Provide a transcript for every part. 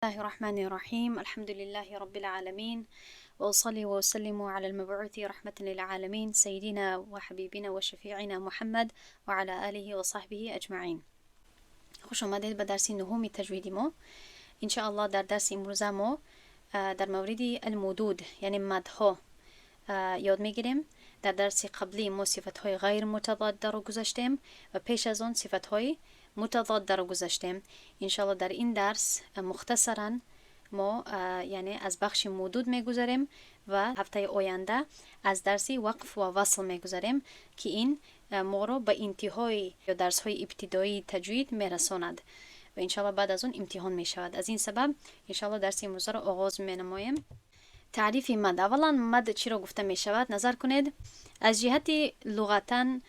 الله الرحمن الرحيم الحمد لله رب العالمين وأصلي وأسلم على المبعوث رحمة للعالمين سيدنا وحبيبنا وشفيعنا محمد وعلى آله وصحبه أجمعين. خوش آمدید به درس نهم تجویدی ما. ان شاء الله در درس امروز ما در مورد المدود یعنی مدها یاد میگیریم. در درس قبلی ما صفتهای غیر متضاد رو گذاشتیم و پیش از آن صفتهای متضاد رو گذاشتیم. ان شاء الله در این درس مختصرا ما یعنی از بخش مدود میگذاریم و هفته آینده از درس وقف و وصل میگذاریم که این ما رو به انتهای یا درس های ابتدایی تجوید میرساند و ان شاء الله بعد از اون امتحان میشود. از این سبب ان شاء الله درس امروز رو آغاز مینماییم. تعریف مد. اولا مد چی را گفته می شود؟ نظر کنید. از جهت لغتا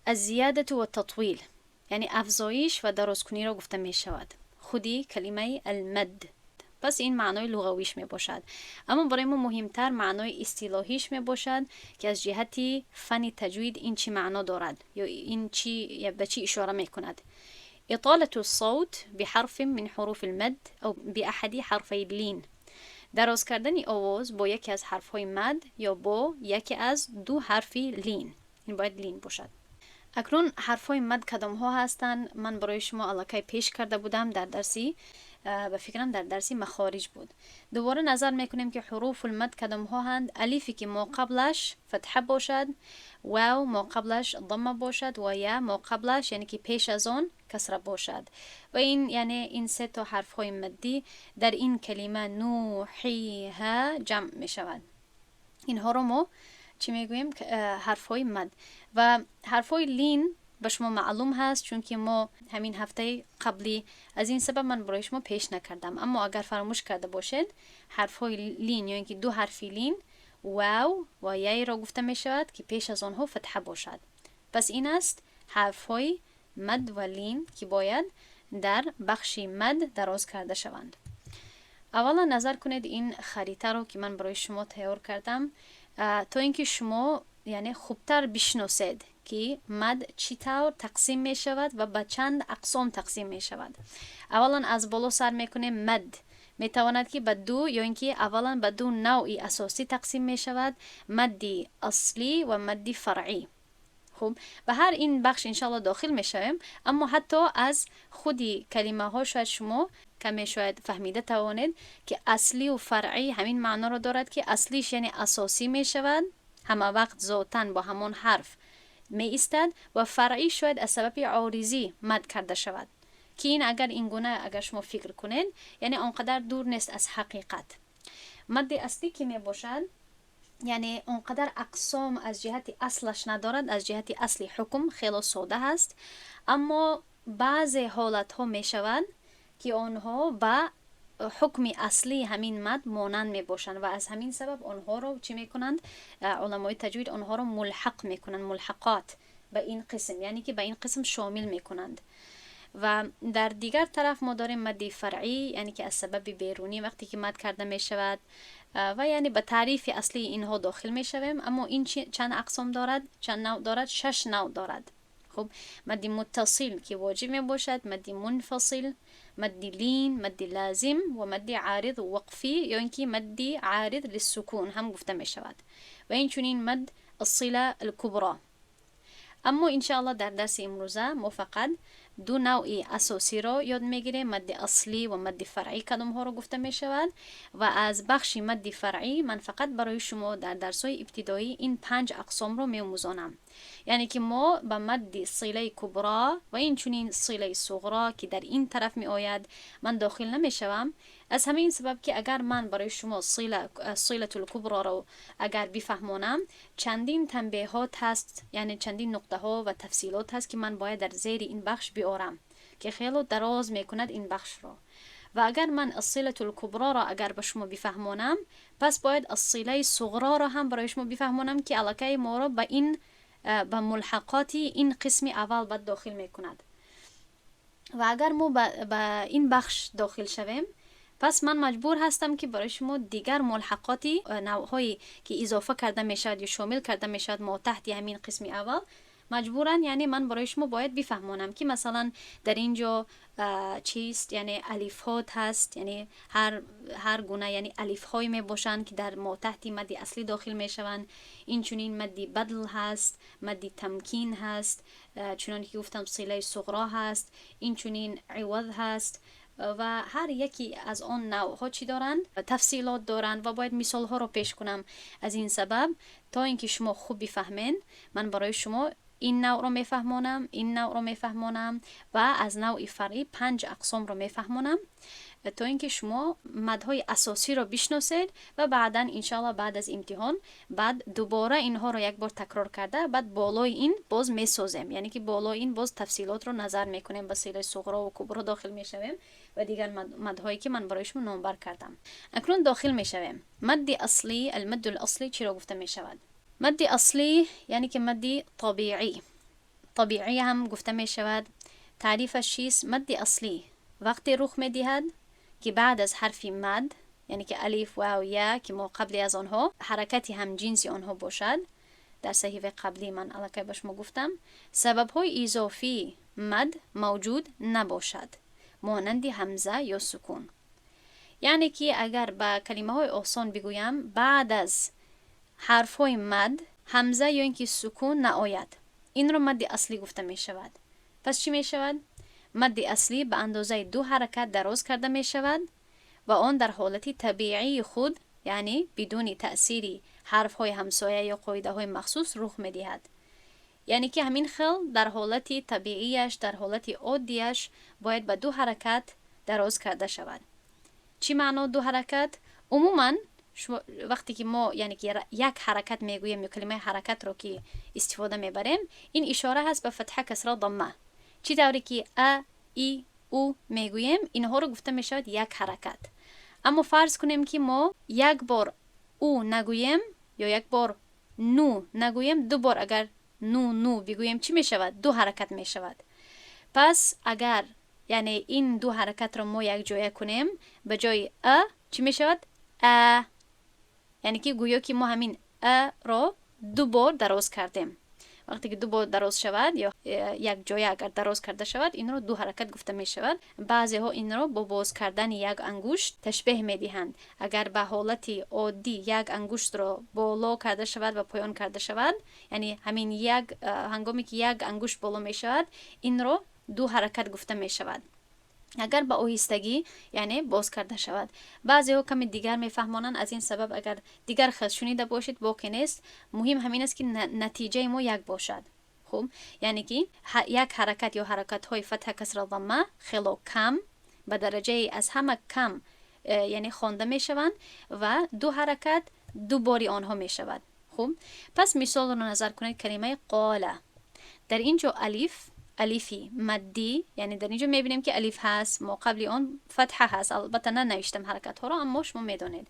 از زیادت و تطویل یعنی افزایش و درازکنی را گفته می شود. خودی کلمه المد پس این معنای لغویش می باشد. اما برای ما مهمتر معنای اصطلاحیش می باشد که از جهت فن تجوید این چی معنا دارد یا این چی یا به چی اشاره می کند. اطالة الصوت بحرف من حروف المد او بأحد حرفي اللين. دراز کردن آواز با یکی از حرفهای مد یا با یکی از دو حرفی لین. این باید لین باشد. اکنون حرفهای مد کدام ها هستند؟ من برای شما الکی پیش کرده بودم در درسی و فکرم در درسی مخارج بود. دوباره نظر میکنیم که حروف المد کدام ها هستند. الفی که ما قبلش فتحه باشد، واو ما قبلش ضمه باشد و یا ما قبلش یعنی که پیش از آن کسره باشد. و این یعنی این سه تا حرف های مدی در این کلمه نوحیها جمع می شود. اینها رو ما چی میگوییم؟ حرف های مد. و حرف های لین به شما معلوم هست چون که ما همین هفته قبلی از این سبب من برای شما پیش نکردم. اما اگر فراموش کرده باشید حرف های لین یا اینکه دو حرفی لین واو و یای را گفته می شود که پیش از آنها فتحه باشد. پس این است حرف های مد و لین که باید در بخش مد دراز کرده شوند. اولا نظر کنید این خریطه رو که من برای شما تیار کردم تا اینکه شما یعنی خوبتر بشناسید که مد چطور تقسیم می شود و به چند اقسام تقسیم می شود. اولا از بالا سر میکنیم مد. می تواند که به دو یا اینکه اولا به دو نوعی اساسی تقسیم می شود، مدی اصلی و مدی فرعی. خوب به هر این بخش انشالله داخل می شویم. اما حتی از خودی کلمه ها شاید شما کمی شاید فهمیده توانید که اصلی و فرعی همین معنا را دارد که اصلیش یعنی اساسی می شود، همه وقت ذاتاً با همون حرف می ایستد، و فرعی شاید از سبب عارضی مد کرده شود که این اگر این گونه اگر شما فکر کنید یعنی آنقدر دور نیست از حقیقت. مد اصلی که می باشد یعنی اونقدر اقسام از جهت اصلش ندارد. از جهت اصلی حکم خیلی ساده هست، اما بعض حالت ها می شود که آنها به حکم اصلی همین مد مانند می باشند و از همین سبب آنها رو چی می کنند؟ علمای تجوید آنها رو ملحق می کنند، ملحقات به این قسم یعنی که به این قسم شامل می کنند. و در دیگر طرف ما داریم مدی فرعی یعنی که از سبب بیرونی وقتی که مد کرده می شود و یعنی به تعریف اصلی اینها داخل می شویم. اما این چند اقسام دارد؟ چند نوع دارد؟ 6 نوع دارد. خب مدی متصل که واجب می باشد، مدی منفصل، مدی لین، مدی لازم و مدی عارض و وقفی یا اینکه مدی عارض للسکون هم گفته می شود و این چنین مد الصله الکبرى. اما انشاءالله در درس امروزه ما فقط دو نوعی اساسی را یاد میگیریم، مد اصلی و مد فرعی کدام ها را گفته می شود و از بخش مد فرعی من فقط برای شما در درس های ابتدایی این 5 اقسام را می‌آموزانم. یعنی که ما به مد صله کبرا و این چنین صله صغرا که در این طرف می آید من داخل نمی شوم، از همین سبب که اگر من برای شما صله الکبرا را اگر بفهمانم چندین تنبیهات هست، یعنی چندین نقطه ها و تفصیلات هست که من باید در زیر این بخش بیارم که خیلی دراز میکند این بخش را. و اگر من الصله الکبرا را اگر به شما بفهمانم پس باید الصله صغرا را هم برای شما بفهمانم که الکی ما را به این به ملحقاتی این قسم اول بد داخل میکند. و اگر ما به این بخش داخل شویم پس من مجبور هستم که برای شما دیگر ملحقاتی نوعهایی که اضافه کرده میشد یا شامل کرده میشد ما تحت همین قسم اول مجبورن، یعنی من برای شما باید بفهمونم که مثلا در اینجا چیست، یعنی الف ها هست، یعنی هر گونه یعنی الف های می باشن که در ما تحت مدی اصلی داخل می شوند. این چنین مدی بدل هست، مدی تمکین هست، چنانکه که گفتم صله صغرا هست، این چنین عوض هست و هر یکی از آن نوع ها چی دارند؟ تفصیلات دارند و باید مثال ها رو پیش کنم. از این سبب تا اینکه شما خوب بفهمین، من برای شما این نوع رو میفهمونم، این نوع رو میفهمونم و از نوع فرعی 5 اقسام رو میفهمونم تا اینکه شما مدهای اساسی رو بشناسید و بعدا انشالله بعد از امتحان بعد دوباره اینها رو یک بار تکرار کرده بعد بالای این باز میسازیم، یعنی که بالای این باز تفصیلات رو نظر میکنیم، به صیغه صغرا و کبرا داخل میشویم و دیگر مدهایی که من برای شما نامبر کردم. اکنون داخل میشویم. مدی اصلی، المد الاصلی چی رو گفته میشود؟ مدی اصلی یعنی که مدی طبیعی، طبیعی هم گفته میشود. تعریفش چیست؟ مدی اصلی وقتی رخ میدهد که بعد از حرف مد، یعنی که الف و یا که ما قبلی از آنها حرکتی هم جنسی آنها باشد، در صحیفه قبلی من الکی به شما گفتم سبب های اضافی مد موجود نباشد، مانند همزه یا سکون. یعنی که اگر با کلمه های آسان بگویم بعد از حرف های مد همزه یا اینکه سکون نآید، این رو مد اصلی گفته می شود. پس چی می شود؟ مد اصلی به اندازه 2 حرکت دراز کرده می شود و آن در حالت طبیعی خود، یعنی بدون تأثیری حرف های همسایه یا قاعده های مخصوص رخ می دهد. یعنی که همین خیل در حالت طبیعیش، در حالت عادیش باید به 2 حرکت دراز کرده شود. چی معنا 2 حرکت؟ عموما وقتی که ما یعنی که یک حرکت میگوییم یا کلمه حرکت رو که استفاده میبریم، این اشاره هست به فتحه، کسره، ضمه. چی طوری که ا، ای، او میگوییم اینها رو گفته میشود یک حرکت. اما فرض کنیم که ما یک بار او نگوییم یا یک بار نو نگوییم، 2 بار اگر نو بگوییم چی میشود؟ 2 حرکت میشود. پس اگر یعنی این 2 حرکت رو ما یک جایه کنیم، به جای ا چی میشود؟ ا، یعنی که گویا که ما همین ا را 2 بار دراز کردیم. وقتی که 2 بار دراز شود یا یک جای اگر دراز کرده شود، این رو 2 حرکت گفته می شود. بعضی ها این رو با باز کردن یک انگشت تشبیه می دهند. اگر به حالت عادی یک انگشت را بالا کرده شود و پایان کرده شود، یعنی همین یک هنگامی که یک انگشت بالا می شود، این رو 2 حرکت گفته می شود. اگر با آهستگی یعنی باز کرده شود. بعضی ها کمی دیگر میفهمانند، از این سبب اگر دیگر خود شنیده باشید باقی نیست، مهم همین است که نتیجه ما یک باشد. خوب، یعنی که یک حرکت یا حرکت های فتح، کسر، ضمه خیلی کم به درجه از همه کم یعنی خوانده می شوند و 2 حرکت 2 باری آنها می شود. خوب، پس مثال رو نظر کنید. کلمه قاله، در اینجا الفی مدی، یعنی در اینجا میبینیم که الف هست، ما قبل آن فتحه هست. البته ننوشتم حرکت ها را، اما شما میدونید.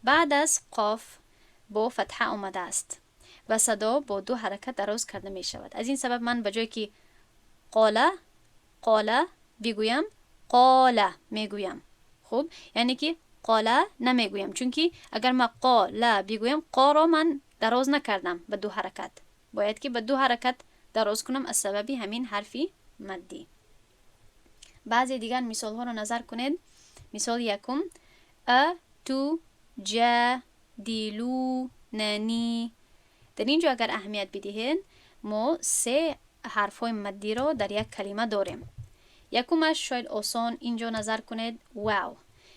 بعد از قاف با فتحه آمده است و صدا با 2 حرکت دراز کرده می شود. از این سبب من به جای که قاله بگویم قاله میگویم. خوب، یعنی که قاله نمیگویم، چون که اگر ما قاله بگویم قا را من دراز نکردم به 2 حرکت، باید که به 2 حرکت دراز کنم از سبب همین حرفی مدی. بعضی دیگر مثال ها رو نظر کنید. مثال یکم تو جا دیلو نانی. در اینجا اگر اهمیت بدهید، ما 3 حرف های مدی را در یک کلمه داریم. یکمش شاید آسان اینجا نظر کنید، واو.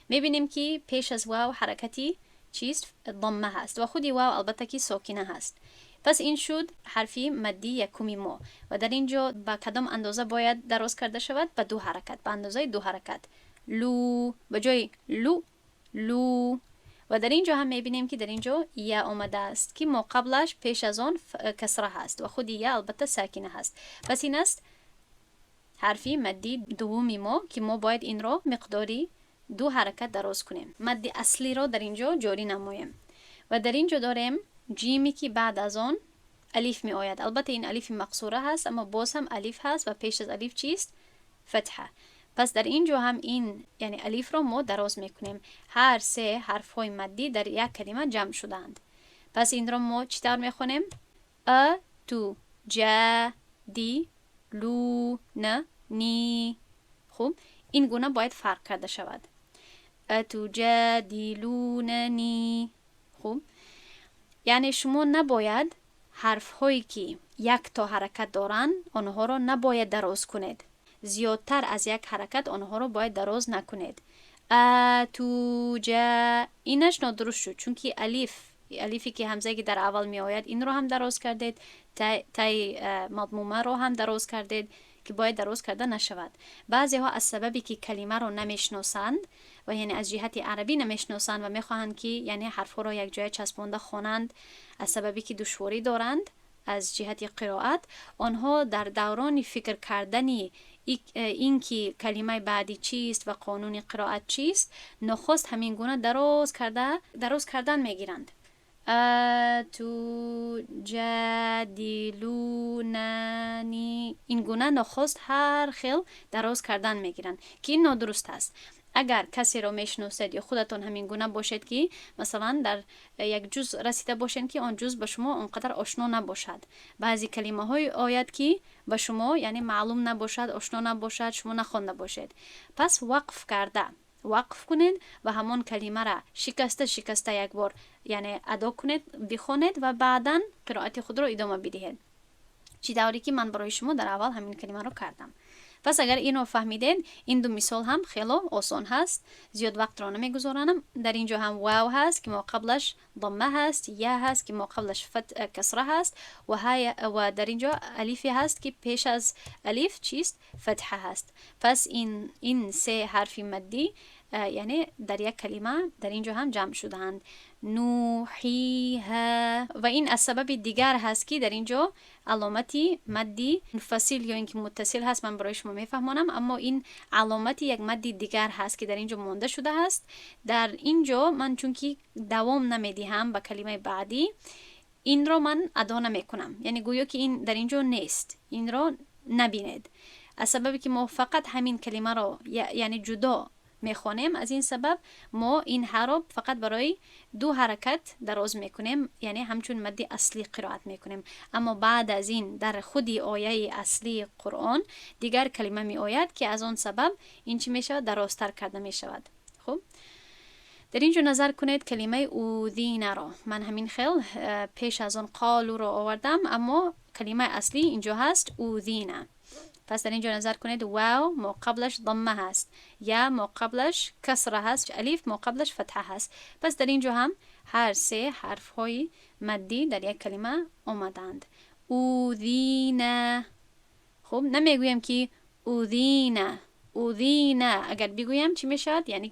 میبینیم که پیش از واو حرکتی چیست؟ ضمه هست و خودی واو البته که ساکنه هست. پس این شد حرفی مدی یکمی ما و در اینجا با کدام اندازه باید دراز کرده شود؟ به 2 حرکت، به اندازه 2 حرکت. لو به جای لو. و در اینجا هم میبینیم که در اینجا یا آمده است که ما قبلش پیش از آن کسره هست و خود یا البته ساکنه هست. پس این است حرفی مدی دومی ما که ما باید این را مقداری 2 حرکت دراز کنیم. مدی اصلی را در اینجا جاری نماییم و در اینجا داریم جیمی که بعد از آن الف می آید. البته این الف مقصوره هست، اما باز هم الف هست و پیش از الف چیست؟ فتحه. پس در اینجا هم این یعنی الف را ما دراز میکنیم. هر 3 حرف های مدی در یک کلمه جمع شدند. پس این را ما چطور میخونیم؟ تو اتجادلوننی. خوب این گونه باید فرق کرده شود. اتجادلوننی. خوب یعنی شما نباید حرف هایی که یک تا حرکت دارن آنها رو نباید دراز کنید. زیادتر از یک حرکت آنها رو باید دراز نکنید. اینش نادرست شد چون که الیفی که همزه که در اول می آید این رو هم دراز کردید، تای مضمومه رو هم دراز کردید که باید دراز کرده نشود. بعضی ها از سببی که کلمه رو نمیشناسند و یعنی از جهت عربی نمیشناسند و میخواهند که یعنی حرف ها رو یک جای چسبانده خوانند، از سببی که دشواری دارند از جهت قرائت، آنها در دوران فکر کردنی این که کلمه بعدی چیست و قانون قرائت چیست نخست همین گونه دراز کردن میگیرند. تجادلوننی. این گونه نخست هر خیل دراز کردن میگیرند که این نادرست است. اگر کسی رو میشناسید یا خودتون همین گونه باشید که مثلا در یک جز رسیده باشین که آن جز به شما اونقدر آشنا نباشد، بعضی کلمه های آید که به شما یعنی معلوم نباشد، آشنا نباشد، شما نخوانده باشید، پس وقف کنید و همون کلمه را شکسته یک بار یعنی ادا کنید، بخونید و بعدا قرائت خود را ادامه بدهید. چی دوری که من برای شما در اول همین کلمه رو کردم. پس اگر اینو فهمیدین این دو مثال هم خیلی آسان هست، زیاد وقت را نمیگذارم. در اینجا هم واو هست که ما قبلش ضمه هست، یا هست که ما قبلش کسره هست و در اینجا الیفی هست که پیش از الف چیست؟ فتحه هست. پس این سه حرفی مدی یعنی در یک کلمه در اینجا هم جمع شدند. نوحیها. و این از سبب دیگر هست که در اینجا علامتی مدی منفصل یا اینکه متصل هست من برای شما میفهمانم، اما این علامتی یک مدی دیگر هست که در اینجا مانده شده هست. در اینجا من چون که دوام نمیدهم به کلمه بعدی این رو من ادا نمیکنم، یعنی گویا که این در اینجا نیست، این رو نبینید. از سببی که ما فقط همین کلمه رو یعنی جدا میخوانیم، از این سبب ما این حرف فقط برای دو حرکت دراز میکنیم، یعنی همچون مدی اصلی قرائت میکنیم. اما بعد از این در خودی آیه اصلی قرآن دیگر کلمه می آید که از آن سبب این چی میشود؟ درازتر کرده میشود. خب در اینجا نظر کنید کلمه اوذین را من همین خیل پیش از آن قالو را آوردم، اما کلمه اصلی اینجا هست اوذینه. پس در اینجا نظر کنید واو ما قبلش ضمه هست، یا ما قبلش کسره هست، الف ما قبلش فتحه هست. پس در اینجا هم هر سه حرف های مدی در یک کلمه آمدند. اوذینه. خب نمیگویم که اوذینه اگر بگویم چی میشد؟ یعنی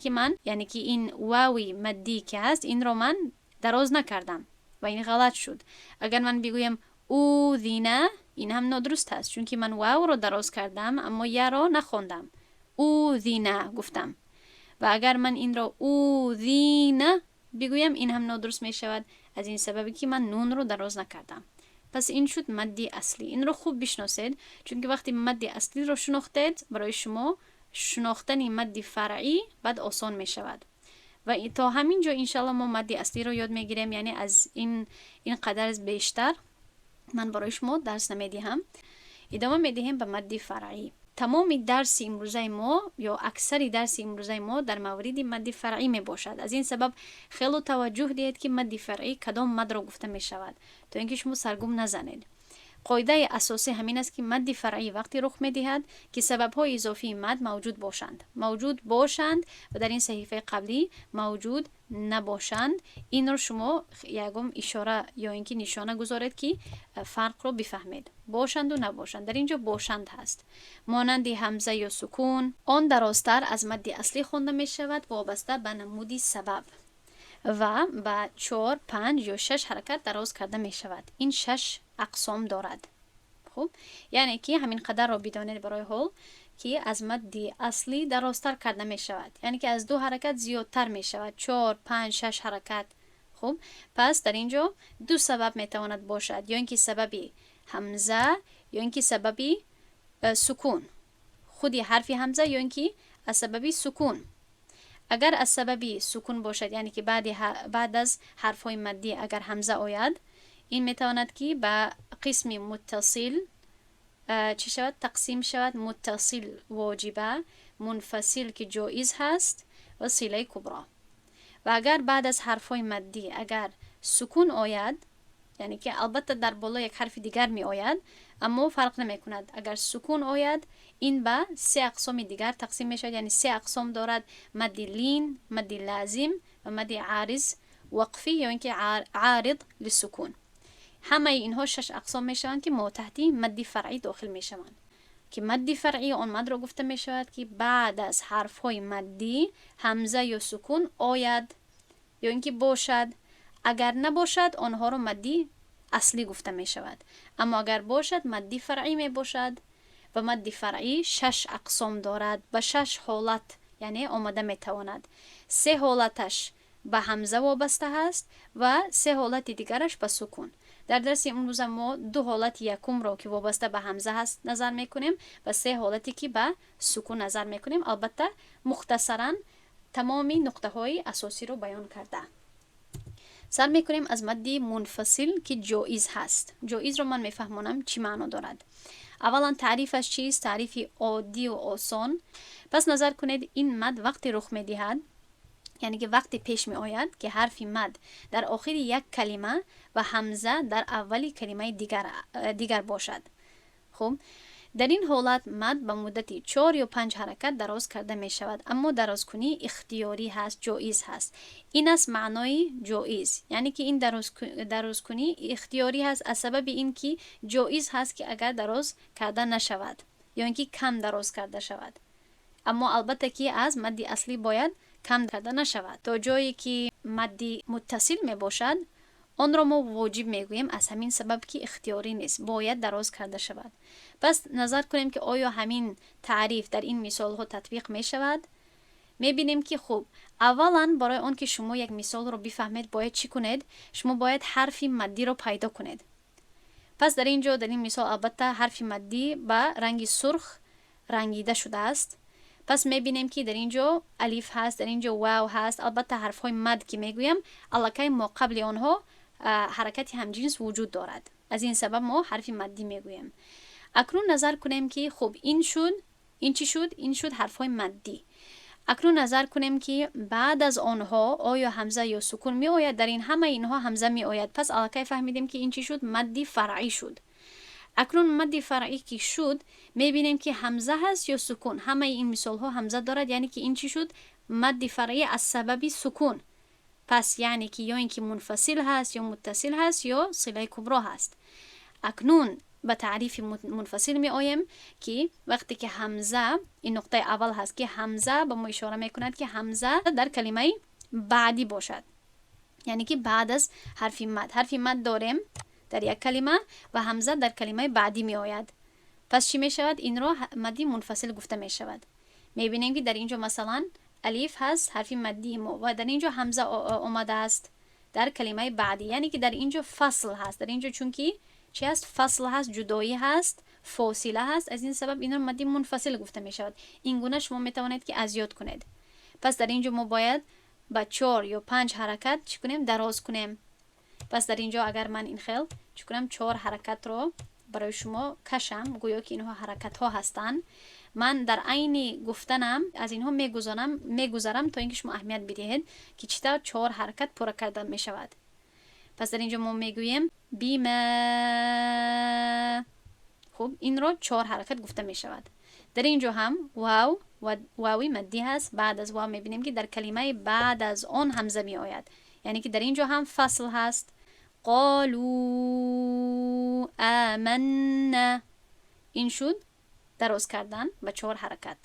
که این واوی مدی که هست این رو من دراز نکردم و این غلط شد. اگر من بگویم اوذینه این هم نادرست هست چون که من واو رو دراز کردم اما یا رو نخوندم، اوذینه گفتم. و اگر من این رو اوذینه بگویم این هم نادرست می شود از این سببی که من نون رو دراز نکردم. پس این شد مدی اصلی. این رو خوب بشناسید چون که وقتی مدی اصلی رو شناختید برای شما شناختن مدی فرعی بعد آسان می شود. و تا همینجا انشالله ما مدی اصلی رو یاد می گیریم، یعنی از این قدر بیشتر من برای شما درس نمیدهم. ادامه میدهیم به مدی فرعی. تمام درس امروزه ما یا اکثر درس امروزه ما در مورد مدی فرعی می باشد. از این سبب خیلی توجه دهید که مدی فرعی کدام مد را گفته می شود تا اینکه شما سرگم نزنید. قاعده اساسی همین است که مدی فرعی وقتی رخ می دهد که سبب‌های اضافی مد موجود باشند و در این صحیفه قبلی موجود نباشند. این رو شما یکم اشاره یا اینکه نشانه گذارید که فرق رو بفهمید. باشند و نباشند. در اینجا باشند هست. مانند همزه یا سکون آن درازتر از مدی اصلی خوانده می شود وابسته به نمودی سبب و با 4، 5 یا 6 حرکت دراز کرده می شود. این 6 اقسام دارد. خب یعنی که همین قدر رو بدانید برای حال که از مدی اصلی درازتر کرده می شود، یعنی که از 2 حرکت زیادتر می شود، 4، 5، 6 حرکت. خب پس در اینجا 2 سبب می تواند باشد، یا اینکه سببی همزه یا اینکه سببی سکون، خودی حرفی همزه یا اینکه از سببی سکون. اگر از سببی سکون باشد یعنی که بعد از حرفهای مدی اگر همزه آید این میتواند که به قسم متصل چی شود؟ تقسیم شود. متصل واجبه، منفصل که جایز هست و صله کبرا. و اگر بعد از حرفهای مدی اگر سکون آید، یعنی که البته در بالا یک حرف دیگر می آید اما فرق نمی کند، اگر سکون آید این به 3 اقسام دیگر تقسیم می شود. یعنی 3 اقسام دارد: مدی لین، مدی لازم و مدی عارض وقفی یا اینکه عارض للسکون. همه اینها 6 اقسام می شوند که ما تحت مدی فرعی داخل می شوند. که مدی فرعی آن مد را گفته می شود که بعد از حرف های مدی همزه یا سکون آید یا اینکه باشد. اگر نباشد آنها را مدی اصلی گفته می شود. اما اگر باشد مدی فرعی می باشد. و مدی فرعی 6 اقسام دارد به 6 حالت، یعنی آمده می تواند. 3 حالتش به همزه وابسته هست و 3 حالت دیگرش به سکون. در درس امروز ما 2 حالت یکم را که وابسته به همزه هست نظر میکنیم و 3 حالتی که به سکون نظر میکنیم. البته مختصرا تمامی نقطه های اساسی رو بیان کرده. سر میکنیم از مدی منفصل که جایز هست. جایز رو من میفهمونم چی معنا دارد. اولا تعریفش چیست؟ تعریف عادی و آسان. پس نظر کنید این مد وقتی رخ میدهد، یعنی که وقتی پیش می آید که حرف مد در آخر یک کلمه و همزه در اولی کلمه دیگر باشد. خب در این حالت مد به مدتی 4 یا 5 حرکت دراز کرده می شود، اما دراز کنی اختیاری هست، جایز هست. این است معنای جایز، یعنی که این دراز کنی اختیاری هست از سبب این که جایز هست که اگر دراز کرده نشود یا اینکه کم دراز کرده شود. اما البته که از مدی اصلی باید کم کرده نشود. تا جایی که مدی متصل می باشد آن را ما واجب می گوییم، از همین سبب که اختیاری نیست، باید دراز کرده شود. پس نظر کنیم که آیا همین تعریف در این مثال ها تطبیق می شود؟ می بینیم که خب اولا برای آن که شما یک مثال رو بفهمید باید چی کنید؟ شما باید حرف مدی رو پیدا کنید. پس در اینجا در این مثال البته حرف مدی به رنگ سرخ رنگیده شده است. پس میبینیم که در اینجا الف هست، در اینجا واو هست. البته حرف های مد که میگویم الکی ما قبل آنها حرکت همجنس وجود دارد، از این سبب ما حرف مدی میگویم. اکنون نظر کنیم که خب این شد، این چی شد؟ این شد حرف های مدی. اکنون نظر کنیم که بعد از آنها آیا همزه یا سکون می آید؟ در این همه اینها همزه می آید. پس الکی فهمیدیم که این چی شد؟ مدی فرعی شد. اکنون مدی فرعی که شد میبینیم که همزه هست یا سکون. همه این مثال ها همزه دارد، یعنی که این چی شد؟ مدی فرعی از سبب سکون. پس یعنی که یا اینکه منفصل هست یا متصل هست یا صله کبرا هست. اکنون به تعریف منفصل می آیم که وقتی که همزه، این نقطه اول هست که همزه به ما اشاره می کند که همزه در کلمه بعدی باشد، یعنی که بعد از حرف مد داریم در یک کلمه و همزه در کلمه بعدی می آید. پس چی می شود؟ این را مدی منفصل گفته می شود. می بینیم که در اینجا مثلا الف هست حرف مدی ما و در اینجا همزه آمده است در کلمه بعدی، یعنی که در اینجا فصل هست. در اینجا چون که چی هست؟ فصل هست، جدایی هست، فاصله هست، از این سبب این را مدی منفصل گفته می شود. این گونه شما می توانید که ازیاد کنید. پس در اینجا ما باید با 4 یا 5 حرکت چی کنیم؟ دراز کنیم. پس در اینجا اگر من این خیل چی کنم 4 حرکت رو برای شما کشم، گویا که اینها حرکت ها هستن، من در عین گفتنم از اینها میگذرم تا اینکه شما اهمیت بدهید که چطور 4 حرکت پر کرده می شود. پس در اینجا ما میگوییم بیما. خب این رو 4 حرکت گفته می شود. در اینجا هم واو و واوی مدی هست. بعد از واو میبینیم که در کلمه بعد از آن همزه می آید، یعنی که در اینجا هم فصل هست. قالوا آمنا، این شد دراز کردن به 4 حرکت.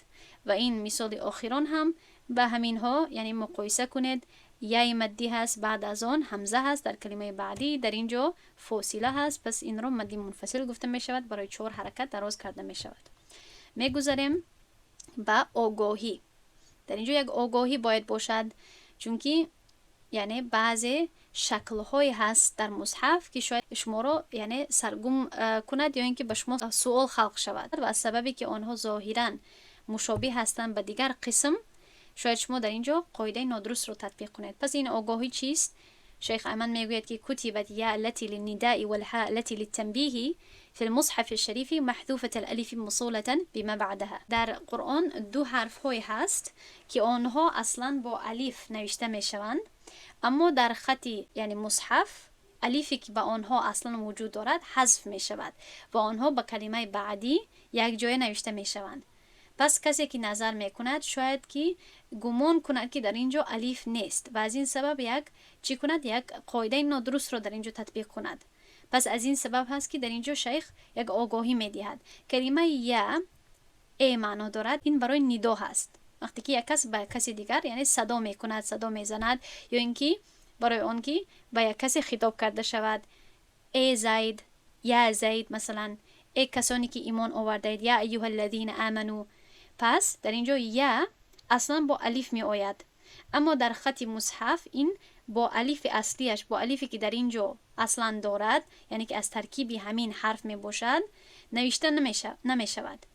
و این مثال آخران هم به همین ها، یعنی مقایسه کنید. یای مدی هست، بعد از آن همزه هست در کلمه بعدی، در اینجا فاصله هست، پس این رو مدی منفصل گفته می شود. برای 4 حرکت دراز کرده می شود. می گذاریم به آگاهی. در اینجا یک آگاهی باید باشد، چون که یعنی بعضی شکل‌هایی هست در مصحف که شاید شما رو یعنی سرگم کند یا اینکه به شما سوال خلق شود و از سببی که آنها ظاهراً مشابه هستند به دیگر قسم، شاید شما در اینجا قاعده نادرست رو تطبیق کنید. پس این آگاهی چیست؟ شیخ ایمن میگوید که کتبت یا التي للنداء والحاء التي للتنبیه في المصحف الشريف محذوفة الألف موصولة بما بعدها. در قرآن دو حرف های هست که آنها اصلا با الف نوشته می شوند، اما در خطی یعنی مصحف الفی که با آنها اصلا وجود دارد حذف می شود و آنها با کلمه بعدی یک جای نوشته می شوند. پس کسی که نظر می کند شاید که گمان کند که در اینجا الف نیست و از این سبب یک قاعده نادرست رو در اینجا تطبیق کند. پس از این سبب هست که در اینجا شیخ یک آگاهی می دهد. کلمه یا ای معنا دارد، این برای ندا هست. وقتی که یک کس به کسی دیگر یعنی صدا می کند، صدا می زند، یا اینکه برای آن که به یک کسی خطاب کرده شود، ای زید، یا زید، مثلا ای کسانی که ایمان آوردید، یا ایها الذین آمنو. پس در اینجا یا اصلا با الف می آید، اما در خط مصحف این با الف اصلیش، با الفی که در اینجا اصلا دارد، یعنی که از ترکیب همین حرف می باشد، نوشته نمی شود.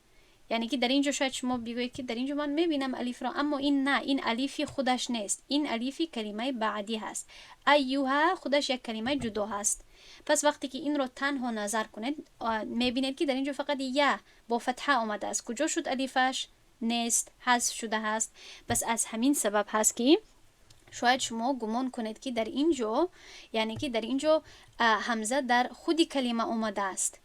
یعنی که در اینجا شاید شما بگویید که در اینجا من میبینم الف را، اما این نه، این الفی خودش نیست، این الفی کلمه بعدی هست. ایوها خودش یک کلمه جدا هست. پس وقتی که این رو تنها نظر کنید میبینید که در اینجا فقط یا با فتحه آمده است. کجا شد الفش؟ نیست، حذف شده هست. پس از همین سبب هست که شاید شما گمان کنید که در اینجا یعنی که در اینجا همزه در خودی کلمه آمده است.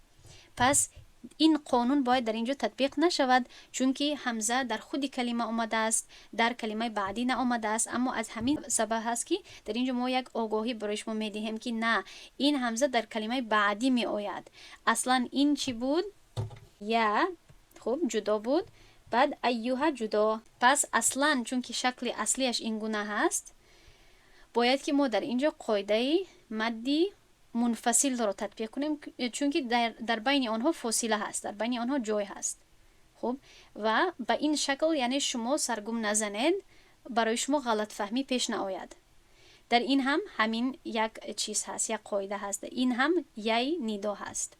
پس این قانون باید در اینجا تطبیق نشود، چون که همزه در خودی کلمه آمده است، در کلمه بعدی نه آمده است. اما از همین سبب هست که در اینجا ما یک آگاهی برای شما میدهیم که نه، این همزه در کلمه بعدی می آید. اصلا این چی بود؟ یا خب جدا بود، بعد ایوها جدا. پس اصلا چون که شکل اصلیش این گونه هست، باید که ما در اینجا قاعده مدی منفصل رو تطبیق کنیم، چون که در بین آنها فاصله هست، در بین آنها جای هست. خب و به این شکل یعنی شما سرگم نزنید، برای شما غلط فهمی پیش نآید. در این هم همین یک چیز هست، یک قاعده هست. این هم یای ندا هست.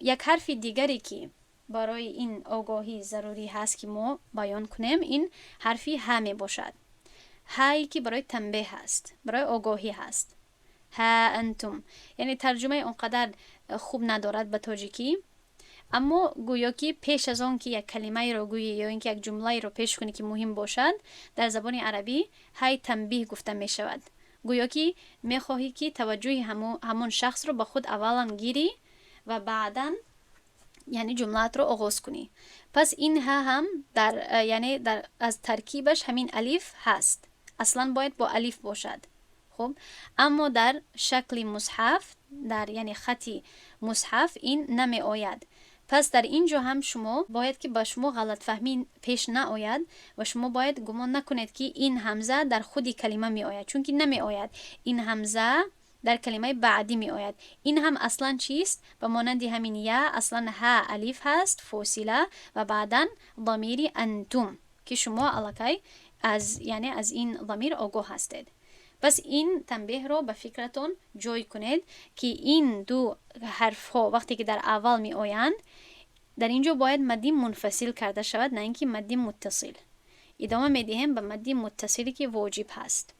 یک حرف دیگری که برای این آگاهی ضروری هست که ما بیان کنیم، این حرفی ها می باشد. هایی که برای تنبیه هست، برای آگاهی هست. ها انتم، یعنی ترجمه اونقدر خوب ندارد به تاجیکی، اما گویا که پیش از آن که یک کلمه رو گویی یا اینکه یک جمله رو پیش کنی که مهم باشد، در زبان عربی های تنبیه گفته می شود. گویا که می خواهی که توجه همون شخص رو به خود اولا گیری و بعدا یعنی جملات رو آغاز کنی. پس این ها هم یعنی از ترکیبش همین الف هست، اصلا باید با الف باشد. خب اما در شکل مصحف، در یعنی خطی مصحف این نمی آید. پس در اینجا هم شما باید که با شما غلط فهمی پیش نآید و شما باید گمان نکنید که این همزه در خودی کلمه می آید، چون که نمی آید. این همزه در کلمه بعدی می آید. این هم اصلا چیست؟ به مانند همین یا اصلا ها الف هست فاصله و بعدا ضمیری انتم که شما الکی از این ضمیر آگاه هستید. بس این تنبیه رو به فکرتون جای کنید که این دو حرف ها وقتی که در اول می آیند، در اینجا باید مدی منفصل کرده شود، نه اینکه مدی متصل. ادامه می دهیم به مدی متصلی که واجب هست.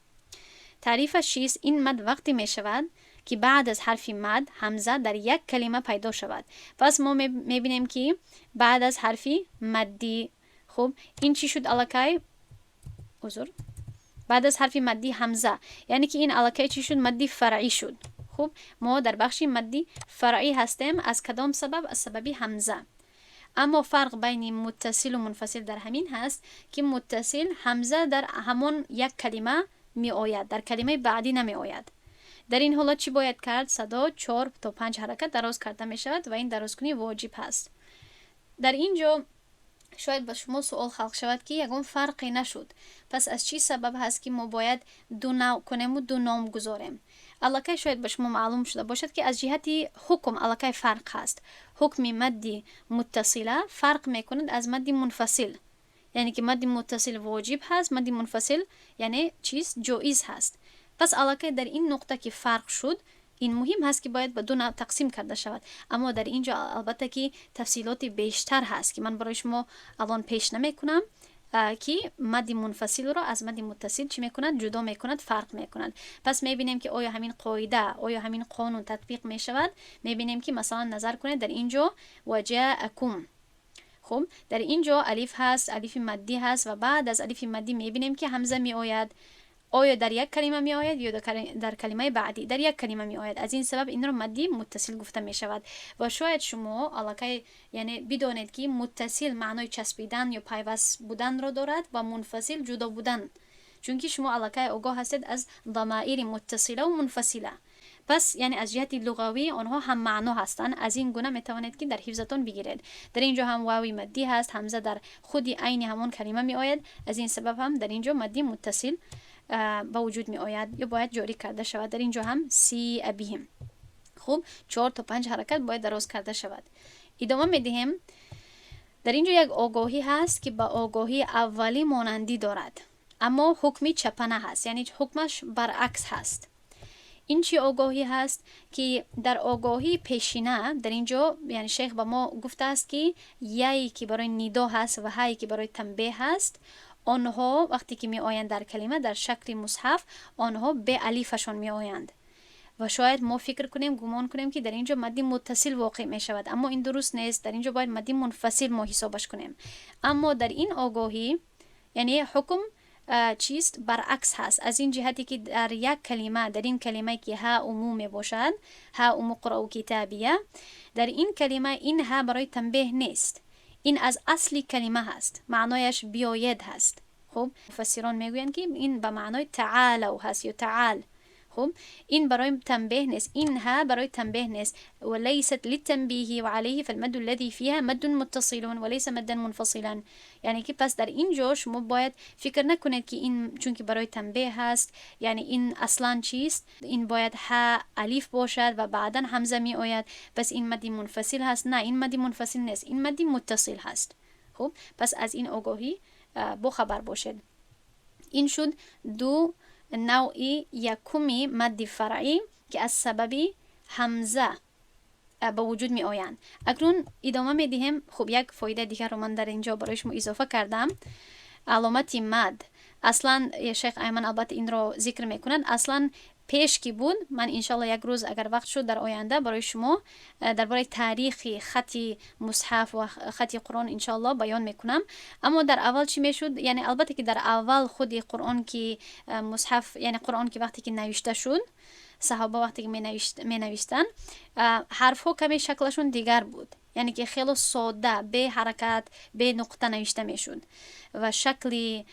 تعریفش چیست؟ این مد وقتی می شود که بعد از حرف مد همزه در یک کلمه پیدا شود. پس ما می بینیم که بعد از حرف مدی، خب این چی شد الکی؟ بعد از حرف مدی همزه، یعنی که این الکی چی شد؟ مدی فرعی شد. خب ما در بخش مدی فرعی هستیم. از کدام سبب؟ از سببی همزه. اما فرق بین متصل و منفصل در همین هست که متصل همزه در همون یک کلمه می آید، در کلمه بعدی نمی آید. در این حالت چی باید کرد؟ صدا 4 تا 5 حرکت دراز کرده می شود و این دراز کنی واجب هست. در اینجا شاید به شما سوال خلق شود که یگان فرقی نشد، پس از چی سبب هست که ما باید دو نوع کنیم و دو نام گذاریم؟ الکی شاید به شما معلوم شده باشد که از جهت حکم الکی فرق هست. حکم مدی متصله فرق میکند از مدی منفصل، یعنی که مدی متصل واجب هست، مدی منفصل یعنی چیز جایز هست. پس الکی در این نقطه که فرق شد، این مهم هست که باید به دو نوع تقسیم کرده شود. اما در اینجا البته که تفصیلات بیشتر هست که من برای شما الان پیش نمی کنم. که مدی منفصل را از مدی متصل چی میکند؟ جدا میکند، فرق میکند. پس میبینیم که آیا همین قاعده، آیا همین قانون تطبیق میشود؟ میبینیم که مثلا نظر کنید در اینجا وجاءکم، خب در اینجا الف هست، الف مدی هست و بعد از الف مدی میبینیم که همزه می آید. آیا در یک کلمه می آید یا در کلمه بعدی؟ در یک کلمه می آید. از این سبب این رو مدی متصل گفته می شود. و شاید شما علاقه یعنی بدانید که متصل معنای چسبیدن یا پیوست بودن را دارد و منفصل جدا بودن، چون که شما علاقه آگاه هستید از ضمائر متصله و منفصله. پس یعنی از جهت لغوی آنها هم معنا هستند. از این گونه می توانید که در حفظتون بگیرید. در اینجا هم واوی مدی هست، همزه در خودی عین همون کلمه می آید. از این سبب هم در اینجا مدی متصل با وجود می آید یا باید جاری کرده شود. در اینجا هم سی ابیهم، خوب 4 تا 5 حرکت باید دراز کرده شود. ادامه می دهیم. در اینجا یک آگاهی هست که با آگاهی اولی مانندی دارد، اما حکمی چپنه هست، یعنی حکمش برعکس هست. این چی آگاهی هست؟ که در آگاهی پیشینه در اینجا یعنی شیخ با ما گفته است که یایی که برای ندا هست و هایی که برای تنبیه هست، آنها وقتی که می آیند در کلمه در شکل مصحف آنها به الیفشون می آیند و شاید ما فکر کنیم، گمان کنیم که در اینجا مدی متصل واقع می شود، اما این درست نیست. در اینجا باید مدی منفصل ما حسابش کنیم. اما در این آگاهی یعنی حکم چیست؟ برعکس هست، از این جهتی که در یک کلمه، در این کلمه که ها عموم باشد، ها مقرأ کتابیه، در این کلمه این ها برای تنبیه نیست، این از اصلی کلمه هست، معنایش بیاید هست. خب مفسران میگویند که این به معنای تعالوا هست یا تعال. خب این برای تنبیه نیست، این ها برای تنبیه نیست. وليست للتنبیه وعليه فالمد الذي فيها مد متصل وليس مدا منفصلا. یعنی که پس در اینجا شما باید فکر نکنید که این چون که برای تنبیه هست یعنی این اصلا چیست، این باید ها الف باشد و بعدا همزه می آید پس این مدی منفصل هست. نه، این مدی منفصل نیست، این مدی متصل هست. خب پس از این آگاهی با خبر باشید. این شد دو نوعی یکمی مدی فرعی که از سببی همزه به وجود می آیند. اکنون ادامه می دهیم. خب یک فایده دیگر رو من در اینجا برای شما اضافه کردم. علامت مد اصلا شیخ ایمن البته این رو ذکر می کنند، اصلا پیش کی بود. من انشالله یک روز اگر وقت شد در آینده برای شما درباره تاریخ خطی مصحف و خطی قرآن انشالله بیان میکنم. اما در اول چی میشد؟ یعنی البته که در اول خودی قرآن که مصحف یعنی قرآن که وقتی که نوشته شد، صحابه وقتی که می نوشتن حرف ها کمی شکلشون دیگر بود، یعنی که خیلی ساده به حرکت به نقطه نوشته می شد و شکلی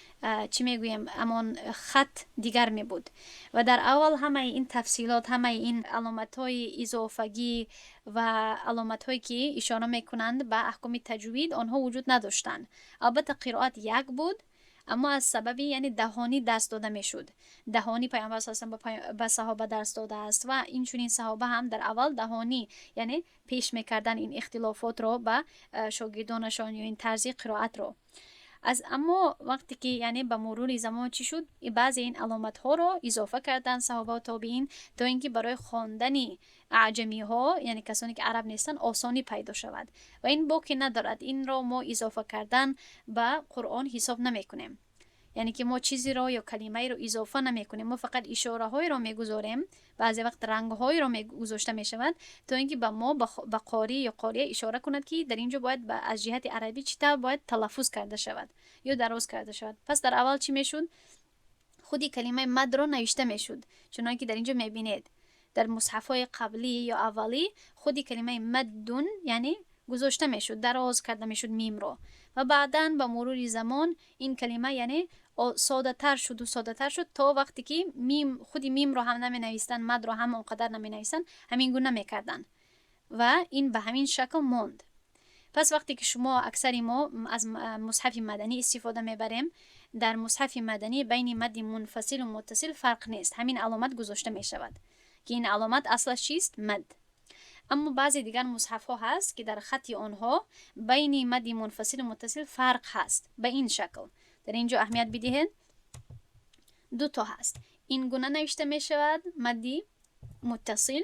چی میگویم امان خط دیگر می بود. و در اول همه این تفصیلات، همه این علامت های اضافگی و علامت هایی که اشاره میکنند به احکام تجوید آنها وجود نداشتند. البته قرائت یک بود، اما از سببی یعنی دهانی درس داده میشد. دهانی پیامبر صلی الله علیه و آله به صحابه درس داده است و این چنین صحابه هم در اول دهانی یعنی پیش میکردن این اختلافات رو به شاگردانشان یا این طرز قرائت رو. اما وقتی که یعنی به مرور زمان چی شد؟ بعضی این علامت ها رو اضافه کردن صحابه و تابعین تا اینکه برای خواندن اعجمی ها یعنی کسانی که عرب نیستن آسانی پیدا شود و این باقی ندارد. این رو ما اضافه کردن به قرآن حساب نمی کنیم، یعنی که ما چیزی رو یا کلمه رو اضافه نمی کنیم، ما فقط اشاره های رو میگذاریم. بعضی وقت رنگ های رو گذاشته می شود تا اینکه به ما به قاری یا قاریه اشاره کند که در اینجا باید از جهت عربی چطور باید تلفظ کرده شود یا دراز کرده شود. پس در اول چی میشد؟ خودی کلمه مد رو نوشته میشد، چنانکه که در اینجا میبینید در مصحف های قبلی یا اولی خودی کلمه مدون یعنی گذاشته میشد، دراز کرده میشد میم رو و بعداً با مرور زمان این کلمه یعنی ساده تر شد و ساده تر شد تا وقتی که میم خودی میم رو هم نمی نویستن، مد رو هم اونقدر نمی نویستن، همین گونه میکردن و این به همین شکل ماند. پس وقتی که شما اکثر ما از مصحف مدنی استفاده میبریم، در مصحف مدنی بین مدی منفصل و متصل فرق نیست، همین علامت گذاشته میشود که این علامت اصلش چیست؟ مد. اما بعضی دیگر مصحف ها هست که در خطی آنها بین مدی منفصل و متصل فرق هست به این شکل. در اینجا اهمیت بدهید، دو تا هست، این گونه نوشته می شود مدی متصل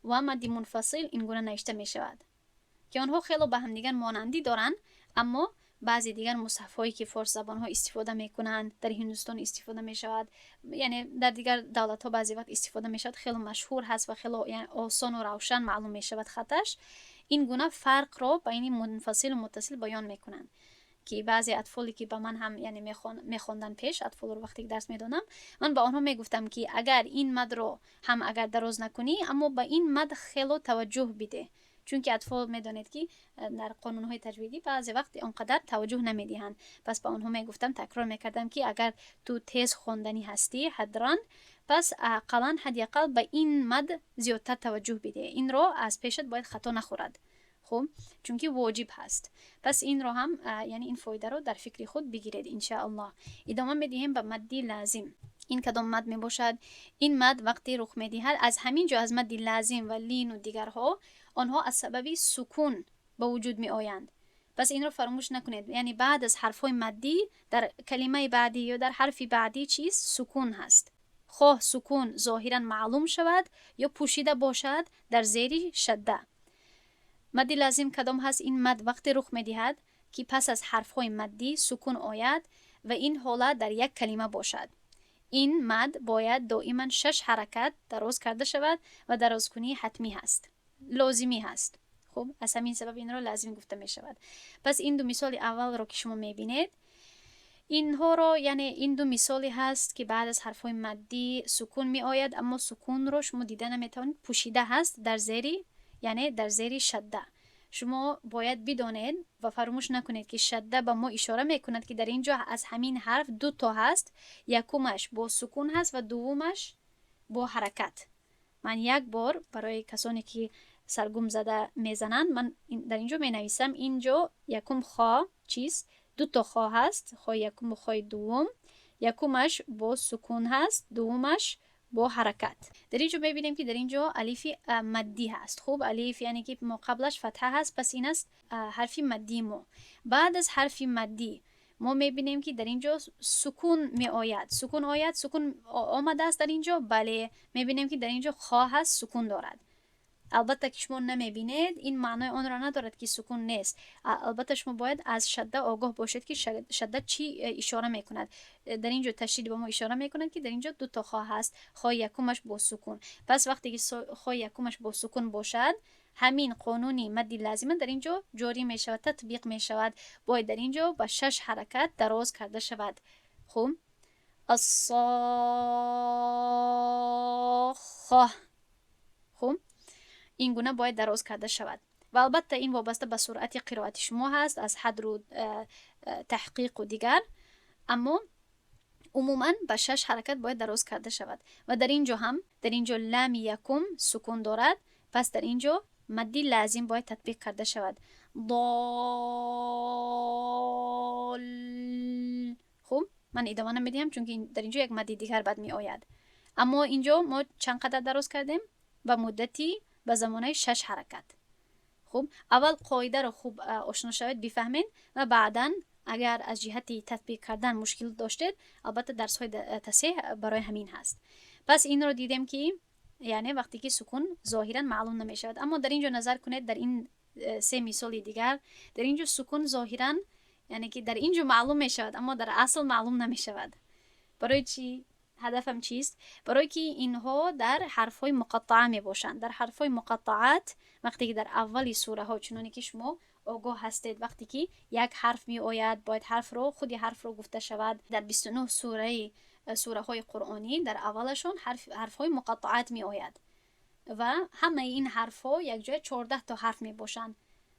و مدی منفصل این گونه نوشته می شود که آنها خیلی به هم دیگر مانندی دارن، اما بعضی دیگر مصحف‌هایی که فارس زبان‌ها استفاده می‌کنند در هندوستان استفاده می‌شود، یعنی در دیگر دولت‌ها بعضی وقت استفاده می‌شود، خیلی مشهور هست و خیلی یعنی آسان و روشن معلوم می‌شود خطش. این گونه فرق را بین منفصل و متصل بیان می‌کنند که بعضی اطفالی که به من هم یعنی می‌خواندن پیش، اطفال رو وقتی درس می‌دادم، من به آنها میگفتم که اگر این مد رو هم اگر دراز نکنی، اما به این مد خیلی توجه بده، چون که اطفال میدونید که در قانون‌های تجویدی بعضی وقت آنقدر توجه نمیدهند. پس به آنها میگفتم، تکرار میکردم که اگر تو تیز خواندنی هستی حداقل، پس حداقل به این مد زیادتر توجه بده، این رو از پیشت باید خطا نخورد، خب چون که واجب هست. پس این رو هم یعنی این فایده رو در فکر خود بگیرید ان شاء الله. ادامه میدیم به مدی لازم. این کدام مد می باشد؟ این مد وقتی رخ میدهد از همین جا، از مدی لازم و لین و دیگرها، آنها از سبب سکون به وجود می آیند. پس این رو فراموش نکنید، یعنی بعد از حرفهای مدی در کلمه بعدی یا در حرف بعدی چیز سکون هست، خواه سکون ظاهرا معلوم شود یا پوشیده باشد در زیر شده. مدی لازم کدام هست؟ این مد وقتی رخ میدهد که پس از حرفهای مدی سکون آید و این حالت در یک کلمه باشد. این مد باید دائما 6 حرکت دراز کرده شود و درازکنی حتمی هست، لازمی هست. خب از همین سبب این رو لازم گفته می شود. پس این دو مثال اول رو که شما می بینید، اینها رو یعنی این دو مثالی هست که بعد از حرفهای مدی سکون می آید، اما سکون رو شما دیده نمی توانید، پوشیده هست در زیر، یعنی در زیر شده. شما باید بدانید و فراموش نکنید که شده به ما اشاره میکند که در اینجا از همین حرف 2 تا هست، یکمش با سکون هست و دومش با حرکت. من یک بار برای کسانی که سرگم زده میزنند، من در اینجا می نویسم، اینجا یکم خا چیست، 2 تا خا هست، خا یکم و خای دوم، یکمش با سکون هست، دومش با حرکت. در اینجا میبینیم که در اینجا الف مدی هست. خوب الف یعنی که ما قبلش فتحه هست، پس این است حرف مدی ما. بعد از حرف مدی ما میبینیم که در اینجا سکون می آید، سکون آید، سکون آمده است در اینجا. بله میبینیم که در اینجا خا هست، سکون دارد. البته که شما نمیبینید این معنای آن را ندارد که سکون نیست. البته شما باید از شده آگاه باشید که شده چی اشاره میکند. در اینجا تشدید به ما اشاره میکند که در اینجا 2 تا خا هست، خا یکمش با سکون. پس وقتی که خا یکمش با سکون باشد، همین قانونی مدی لازم در اینجا جاری می شود، تطبیق می شود. باید در اینجا با 6 حرکت دراز کرده شود. خب الصاخ، خب این گونه باید دراز کرده شود. و البته این وابسته به سرعت قرائت شما هست، از حد و تحقیق و دیگر، اما عموما به 6 حرکت باید دراز کرده شود. و در اینجا هم، در اینجا لام یکم سکون دارد، پس در اینجا مدی لازم باید تطبیق کرده شود. ضال. خب من ادامه نمیدیم چون که در اینجا یک مدی دیگر بعد می آید. اما اینجا ما چند قدر دراز کردیم؟ به مدتی به زمانه 6 حرکت. خب اول قاعده رو خوب آشنا شوید، بفهمین و بعداً اگر از جهت تطبیق کردن مشکل داشتید، البته درس های تصحیح برای همین هست. پس این رو دیدیم که یعنی وقتی که سکون ظاهرا معلوم نمی شود، اما در اینجا نظر کنید در این 3 مثال دیگر، در اینجا سکون ظاهرا یعنی که در اینجا معلوم می شود، اما در اصل معلوم نمی شود. برای چی؟ هدفم چیست؟ برای که اینها در حرفهای مقطعه می باشند. در حرفهای مقطعات وقتی که در اولی سوره ها، چنانی که شما آگاه هستید، وقتی که یک حرف می آید باید خودی حرف رو گفته شود. در 29 سوره های قرآنی در اولشون حرف های مقطعات می آید و همه این حرف ها یک جای 14 تا حرف می باشند.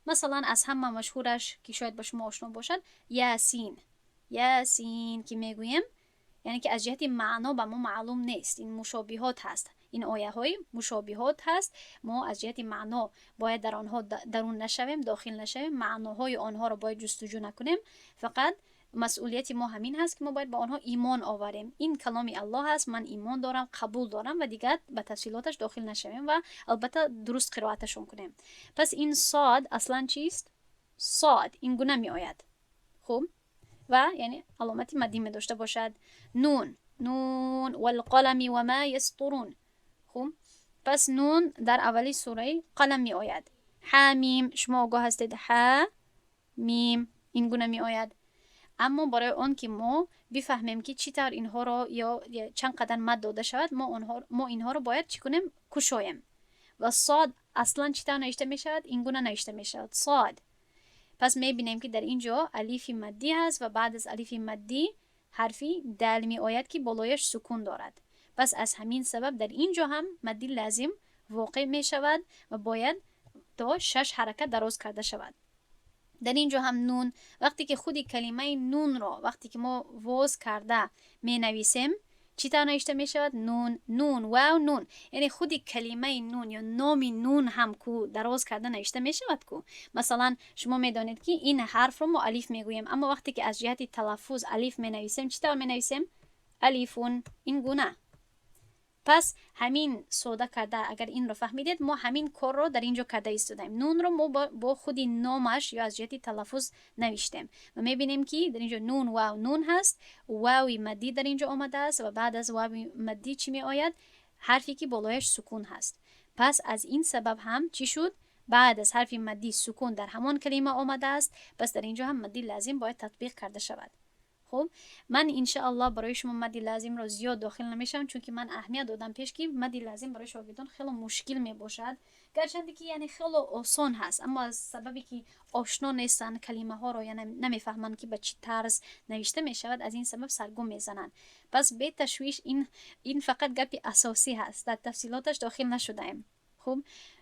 مثلا از همه مشهورش که شاید به شما آشنا باشد، یاسین. یاسین که می گویم یعنی که از جهت معنا به ما معلوم نیست، این مشابهات هست، این آیه های مشابهات هست. ما از جهت معنا باید در آنها درون نشویم، داخل نشویم، معناهای آنها رو باید جستجو نکنیم. فقط مسئولیت ما همین هست که ما باید به آنها ایمان آوریم. این کلام الله هست، من ایمان دارم، قبول دارم و دیگر به تفصیلاتش داخل نشویم و البته درست قرائتشون کنیم. پس این صاد اصلا چیست؟ صاد این گونه می آید. خب و یعنی علامتی مدی می داشته باشد. نون، نون والقلم و ما یسطرون. خب پس نون در اولی سوره قلم می آید. حمیم شما آگاه هستید، ح میم این گونه می آید. اما برای آن که ما بفهمیم که چی طور اینها رو یا چند قدر مد داده شود، ما اینها رو باید چی کنیم؟ کشایم. و صاد اصلا چی طور نوشته می شود؟ این گونه نوشته می شود، صاد. پس می بینیم که در اینجا الیف مدی هست و بعد از الیف مدی حرفی دال می آید که بالایش سکون دارد. پس از همین سبب در اینجا هم مدی لازم واقع می شود و باید تا 6 حرکت دراز کرده شود. در اینجا هم نون، وقتی که خودی کلمه نون را وقتی که ما واز کرده می نویسیم چی طور نوشته می شود؟ نون، نون، واو، نون. یعنی خودی کلمه نون یا نام نون هم کو دراز کرده نوشته می شود کو. مثلا شما می دانید که این حرف رو ما الیف می گوییم، اما وقتی که از جهت تلفظ الیف می نویسیم چی طور می نویسیم؟ الیفون، این گونه. پس همین ساده کرده اگر این رو فهمیدید، ما همین کار رو در اینجا کرده ایستادیم. نون رو ما با خودی نامش یا از جهت تلفظ نوشتیم و میبینیم که در اینجا نون واو نون هست، واوی مدی در اینجا آمده است و بعد از واوی مدی چی می آید؟ حرفی که بالایش سکون هست. پس از این سبب هم چی شد؟ بعد از حرف مدی سکون در همان کلمه آمده است، پس در اینجا هم مدی لازم باید تطبیق کرده شود. خب من انشاءالله برای شما مدی لازم رو زیاد داخل نمیشم، چون که من اهمیت دادم پیش که مدی لازم برای شاگردان خیلی مشکل می باشد، گرچند که یعنی خیلی آسان هست، اما از سببی که آشنا نیستن کلمه ها رو یعنی نمیفهمن که به چه طرز نوشته می شود، از این سبب سرگم میزنن. پس به تشویش این فقط گپی اساسی هست، در تفصیلاتش داخل نشدیم. خب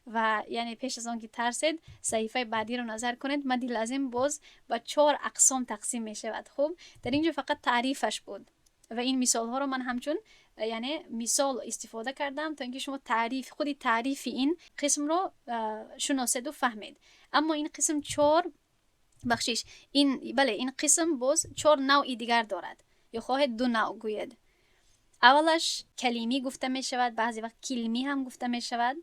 و یعنی پیش از آن که ترسید صحیفه بعدی رو نظر کنید. مدی لازم باز با 4 اقسام تقسیم می شود. خب در اینجا فقط تعریفش بود و این مثال ها رو من همچون یعنی مثال استفاده کردم تا اینکه شما خودی تعریف این قسم رو شناسید و فهمید. اما این قسم 4 این قسم باز 4 نوع دیگر دارد، یا خواهد 2 نوع گوید. اولش کلیمی گفته می شود، بعضی وقت کلمی هم گفته می شود.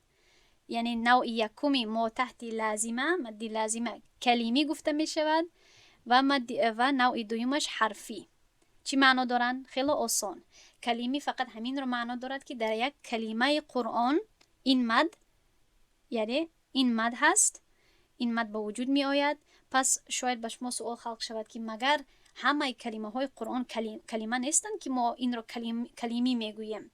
یعنی نوع یکمی ما تحت لازمه مدی لازمه کلیمی گفته می شود و نوع دویمش حرفی. چی معنا دارن؟ خیلی آسان. کلیمی فقط همین رو معنا دارد که در یک کلمه قرآن این مد، یعنی این مد هست، این مد به وجود می آید. پس شاید به شما سوال خلق شود که مگر همه کلمه های قرآن کلمه نیستن که ما این رو کلیمی می گوییم؟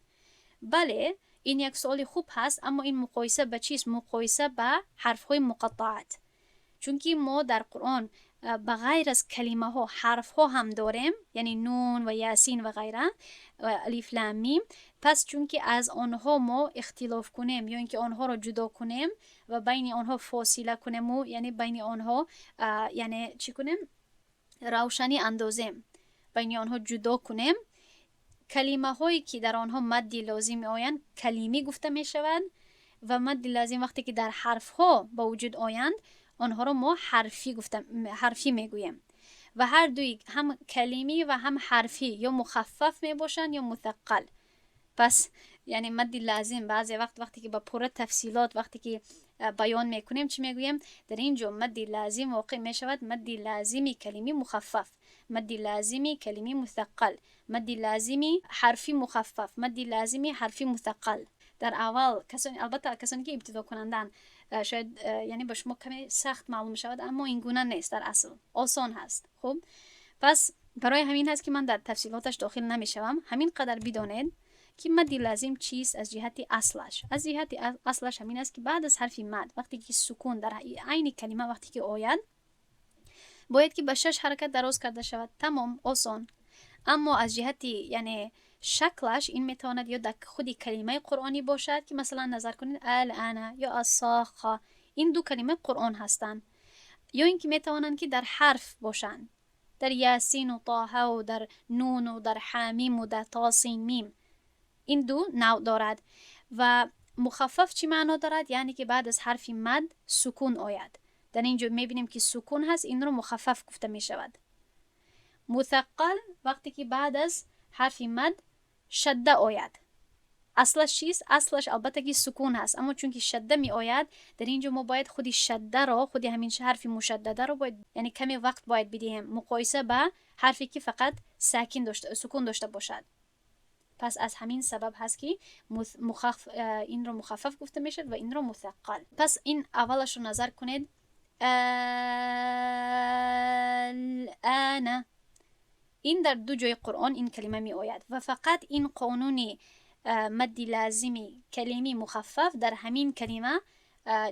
بله، این یک سوال خوب هست، اما این مقایسه به چیست؟ مقایسه به حرف های مقطعات. چون که ما در قرآن بغیر از کلمه ها حرف ها هم داریم، یعنی نون و یاسین و غیره و الف لام میم. پس چون که از آنها ما اختلاف کنیم یا اینکه آنها را جدا کنیم و بین آنها فاصله کنیم و یعنی بین آنها یعنی چی کنیم؟ روشنی اندازیم، بین آنها جدا کنیم. کلمه هایی که در آنها مدی لازم آیند کلیمی گفته می شود و مدی لازم وقتی که در حرف ها با وجود آیند آنها را ما حرفی می گوییم. و هر دوی هم کلیمی و هم حرفی یا مخفف می باشند یا مثقل. پس یعنی مدی لازم بعضی وقتی که با پوره تفصیلات وقتی که بیان میکنیم چی میگوییم؟ در اینجا مدی لازم واقع می شود مدی لازمی کلیمی مخفف، مدی لازمی کلیمی مثقل، مدی لازمی حرفی مخفف، مدی لازمی حرفی مثقل. در اول البته کسانی که ابتدا کنندن شاید یعنی به شما کمی سخت معلوم شود، اما این گونه نیست، در اصل آسان هست. خب پس برای همین هست که من در تفصیلاتش داخل نمیشوم. همین قدر بدانید که مدی لازم چیست از جهت اصلش. از جهت اصلش همین است که بعد از حرف مد وقتی که سکون در عین کلمه وقتی که آید باید که به 6 حرکت دراز کرده شود. تمام، آسان. اما از جهت یعنی شکلش این میتواند یا در خودی کلمه قرآنی باشد که مثلا نظر کنید الان یا الصاخه، این 2 کلمه قرآن هستند، یا اینکه میتوانند که در حرف باشند، در یاسین و طه و در نون و در حامیم و در طاسین میم. این 2 نوع دارد. و مخفف چی معنا دارد؟ یعنی که بعد از حرف مد سکون آید. در اینجا میبینیم که سکون هست، این رو مخفف گفته می شود. مثقل وقتی که بعد از حرف مد شده آید. اصلش چیست؟ اصلش البته که سکون هست، اما چون که شده می آید در اینجا ما باید خودی شده را، خودی همین حرف مشدده را باید یعنی کمی وقت باید بدیم مقایسه به حرفی که فقط سکون داشته باشد. پس از همین سبب هست که این رو مخفف گفته میشد و این رو مثقل. پس این اولش رو نظر کنید. الآن. این در دو جای قرآن این کلمه می آید و فقط این قانون مدی لازمی کلمی مخفف در همین کلمه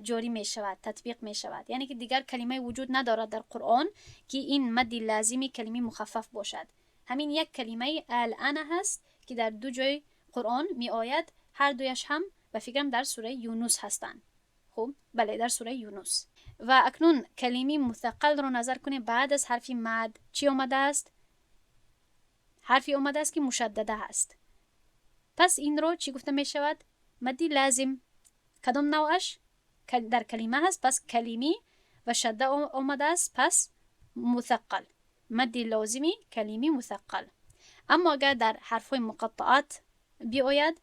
جاری می شود، تطبیق می شود. یعنی که دیگر کلمه وجود ندارد در قرآن که این مدی لازمی کلمی مخفف باشد. همین یک کلمه الان هست که در دو جای قرآن می آید، هر دویش هم و فکرم در سوره یونس هستند. خب بله، در سوره یونس. و اکنون کلمه مثقل رو نظر کنیم، بعد از حرف مد چی آمده است؟ حرفی آمده است که مشدده هست. پس این رو چی گفته می شود؟ مدی لازم. کدام نوعش؟ در کلمه هست، پس کلمی و شده آمده است، پس مثقل. مدی لازمی کلمی مثقل. اما اگر در حرفهای مقطعات بیاید،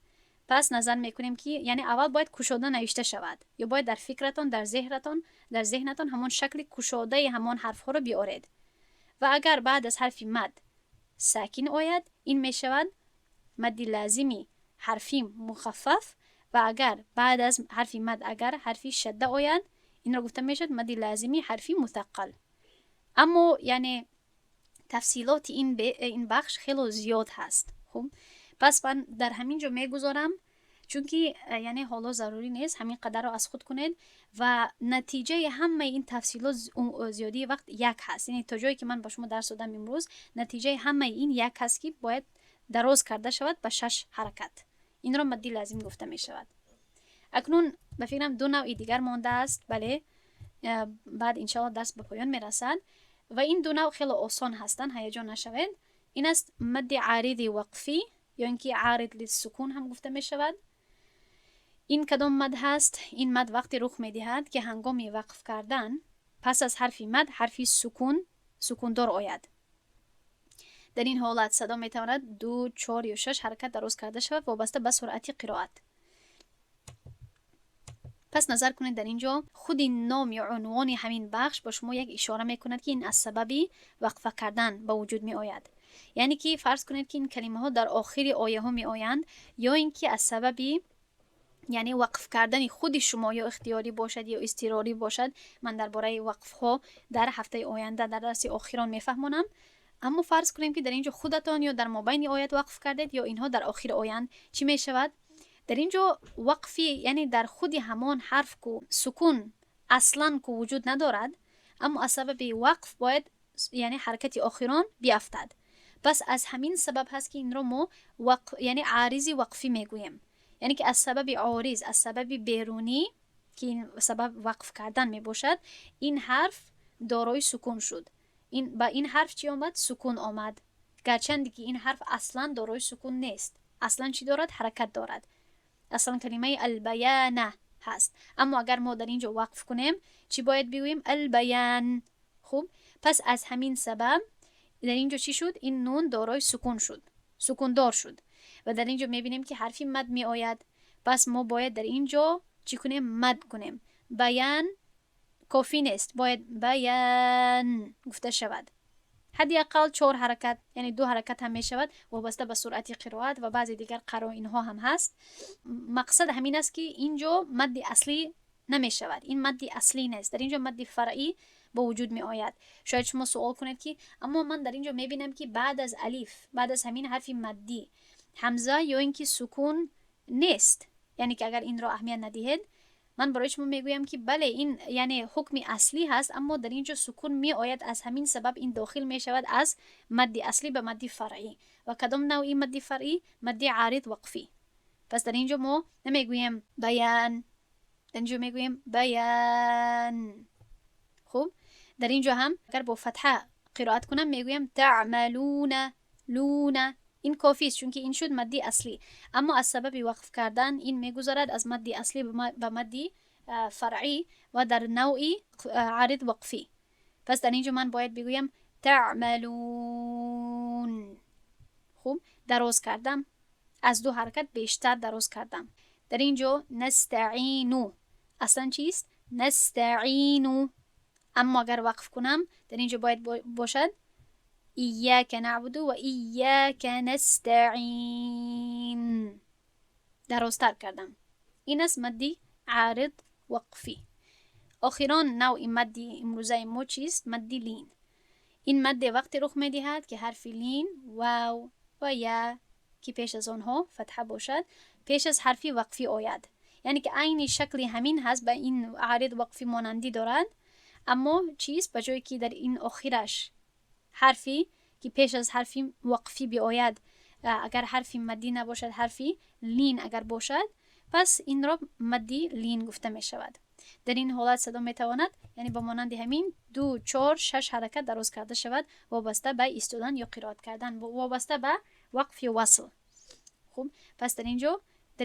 پس نظر میکنیم که یعنی اول باید کشاده نوشته شود، یا باید در فکرتان، در ذهنتان همون شکل کشاده همان حرف ها رو بیارید. و اگر بعد از حرف مد ساکن آید، این می شود مدی لازمی حرفی مخفف. و اگر بعد از حرف مد اگر حرفی شده آید، این رو گفته می شود مدی لازمی حرفی مثقل. اما یعنی تفصیلات این بخش خیلی زیاد هست. خب پس من در همین جا میگذارم، چون که یعنی حالا ضروری نیست همین قدر رو از خود کنید و نتیجه همه این تفصیلات زیادی وقت یک هست. یعنی تا جایی که من با شما درس دادم امروز، نتیجه همه این یک هست که باید دراز کرده شود به 6 حرکت. این رو مدی لازم گفته می شود. اکنون به فکرم 2 نوع دیگر مانده است. بله، بعد انشاءالله درس به پایان می رسد و این 2 نوع خیلی آسان هستند، هیجان نشوید. این است مد عارض وقفی یا اینکه عارض للسکون هم گفته می شود. این کدام مد هست؟ این مد وقتی رخ می دهد که هنگام وقف کردن پس از حرف مد حرفی سکون دار آید. در این حالت صدا می تواند 2، 4 یا 6 حرکت دراز کرده شود وابسته به سرعت قرائت. پس نظر کنید در اینجا خود نام یا عنوان همین بخش با شما یک اشاره می کند که این از سببی وقفه کردن به وجود می آید. یعنی که فرض کنید که این کلمه ها در آخر آیه ها می آیند، یا اینکه از سببی یعنی وقف کردن خود شما یا اختیاری باشد یا اضطراری باشد. من درباره وقف ها در هفته آینده در درس آخران میفهمونم. اما فرض کنیم که در اینجا خودتان یا در مابین آیات وقف کردید یا اینها در آخر آیند، چی می شود؟ در اینجا وقفی یعنی در خود همان حرف کو سکون اصلا کو وجود ندارد، اما از سبب وقف باید یعنی حرکت آخران بیافتد. پس از همین سبب هست که این رو ما یعنی عارضی وقفی میگوییم. یعنی که از سبب عارض، از سبب بیرونی که این سبب وقف کردن می باشد، این حرف دارای سکون شد. با این حرف چی آمد؟ سکون آمد، گرچند که این حرف اصلا دارای سکون نیست. اصلا چی دارد؟ حرکت دارد. اصلا کلمه البیان هست، اما اگر ما در اینجا وقف کنیم چی باید بگوییم؟ البیان. خوب، پس از همین سبب در اینجا چی شد؟ این نون دارای سکون شد، سکون دار شد و در اینجا میبینیم که حرفی مد می آید. پس ما باید در اینجا چی کنیم؟ مد کنیم. بیان کافی نیست، باید بیان گفته شود. حدی اقل 4 حرکت یعنی 2 حرکت هم می شود وابسته به سرعت قرائت و بعضی دیگر قرائن ها هم هست. مقصد همین است که اینجا مدی اصلی نمی شود، این مدی اصلی نیست. در اینجا مدی فرعی با وجود می آید. شاید شما سوال کنید که اما من در اینجا می بینم که بعد از الف، بعد از همین حرف مدی حمزه یا اینکه سکون نیست، یعنی که اگر این را اهمیت ندهید، من برای شما میگویم که بله این یعنی حکم اصلی هست، اما در اینجا سکون می آید. از همین سبب این داخل می شود از مدی اصلی به مدی فرعی. و کدام نوعی مدی فرعی؟ مدی عارض وقفی. پس در اینجا ما نمیگویم بیان، در اینجا میگویم بیان. خوب، در اینجا هم اگر با فتحه قرائت کنم میگویم تعملون لون. این کافی است چون که این شد مدی اصلی، اما از سبب وقف کردن این میگذارد از مدی اصلی به مدی فرعی و در نوعی عارض وقفی. پس در اینجا من باید بگویم تعملون. خوب، دراز کردم، از 2 حرکت بیشتر دراز کردم. در اینجا نستعینو، اصلا چیست؟ نستعینو. اما اگر وقف کنم در اینجا باید باشد ایاک نعبد و ایاک نستعین. درازتر کردم. این است مدی عارض وقفی. آخران نوع مدی امروزه ما چیست؟ مدی لین. این مد وقتی رخ میدهد که حرف لین، واو و یا که پیش از آنها فتحه باشد پیش از حرفی وقفی آید. یعنی که عین شکلی همین هست، به این عارض وقفی مانندی دارد، اما چیست؟ به جایی که در این آخرش حرفی که پیش از حرفی وقفی بیاید، اگر حرفی مدی نباشد حرفی لین اگر باشد، پس این را مدی لین گفته می شود. در این حالت صدا می تواند یعنی با مانند همین 2 4 6 حرکت دراز کرده شود، وابسته به ایستادن یا قرائت کردن، وابسته به وقف یا وصل. خوب، پس در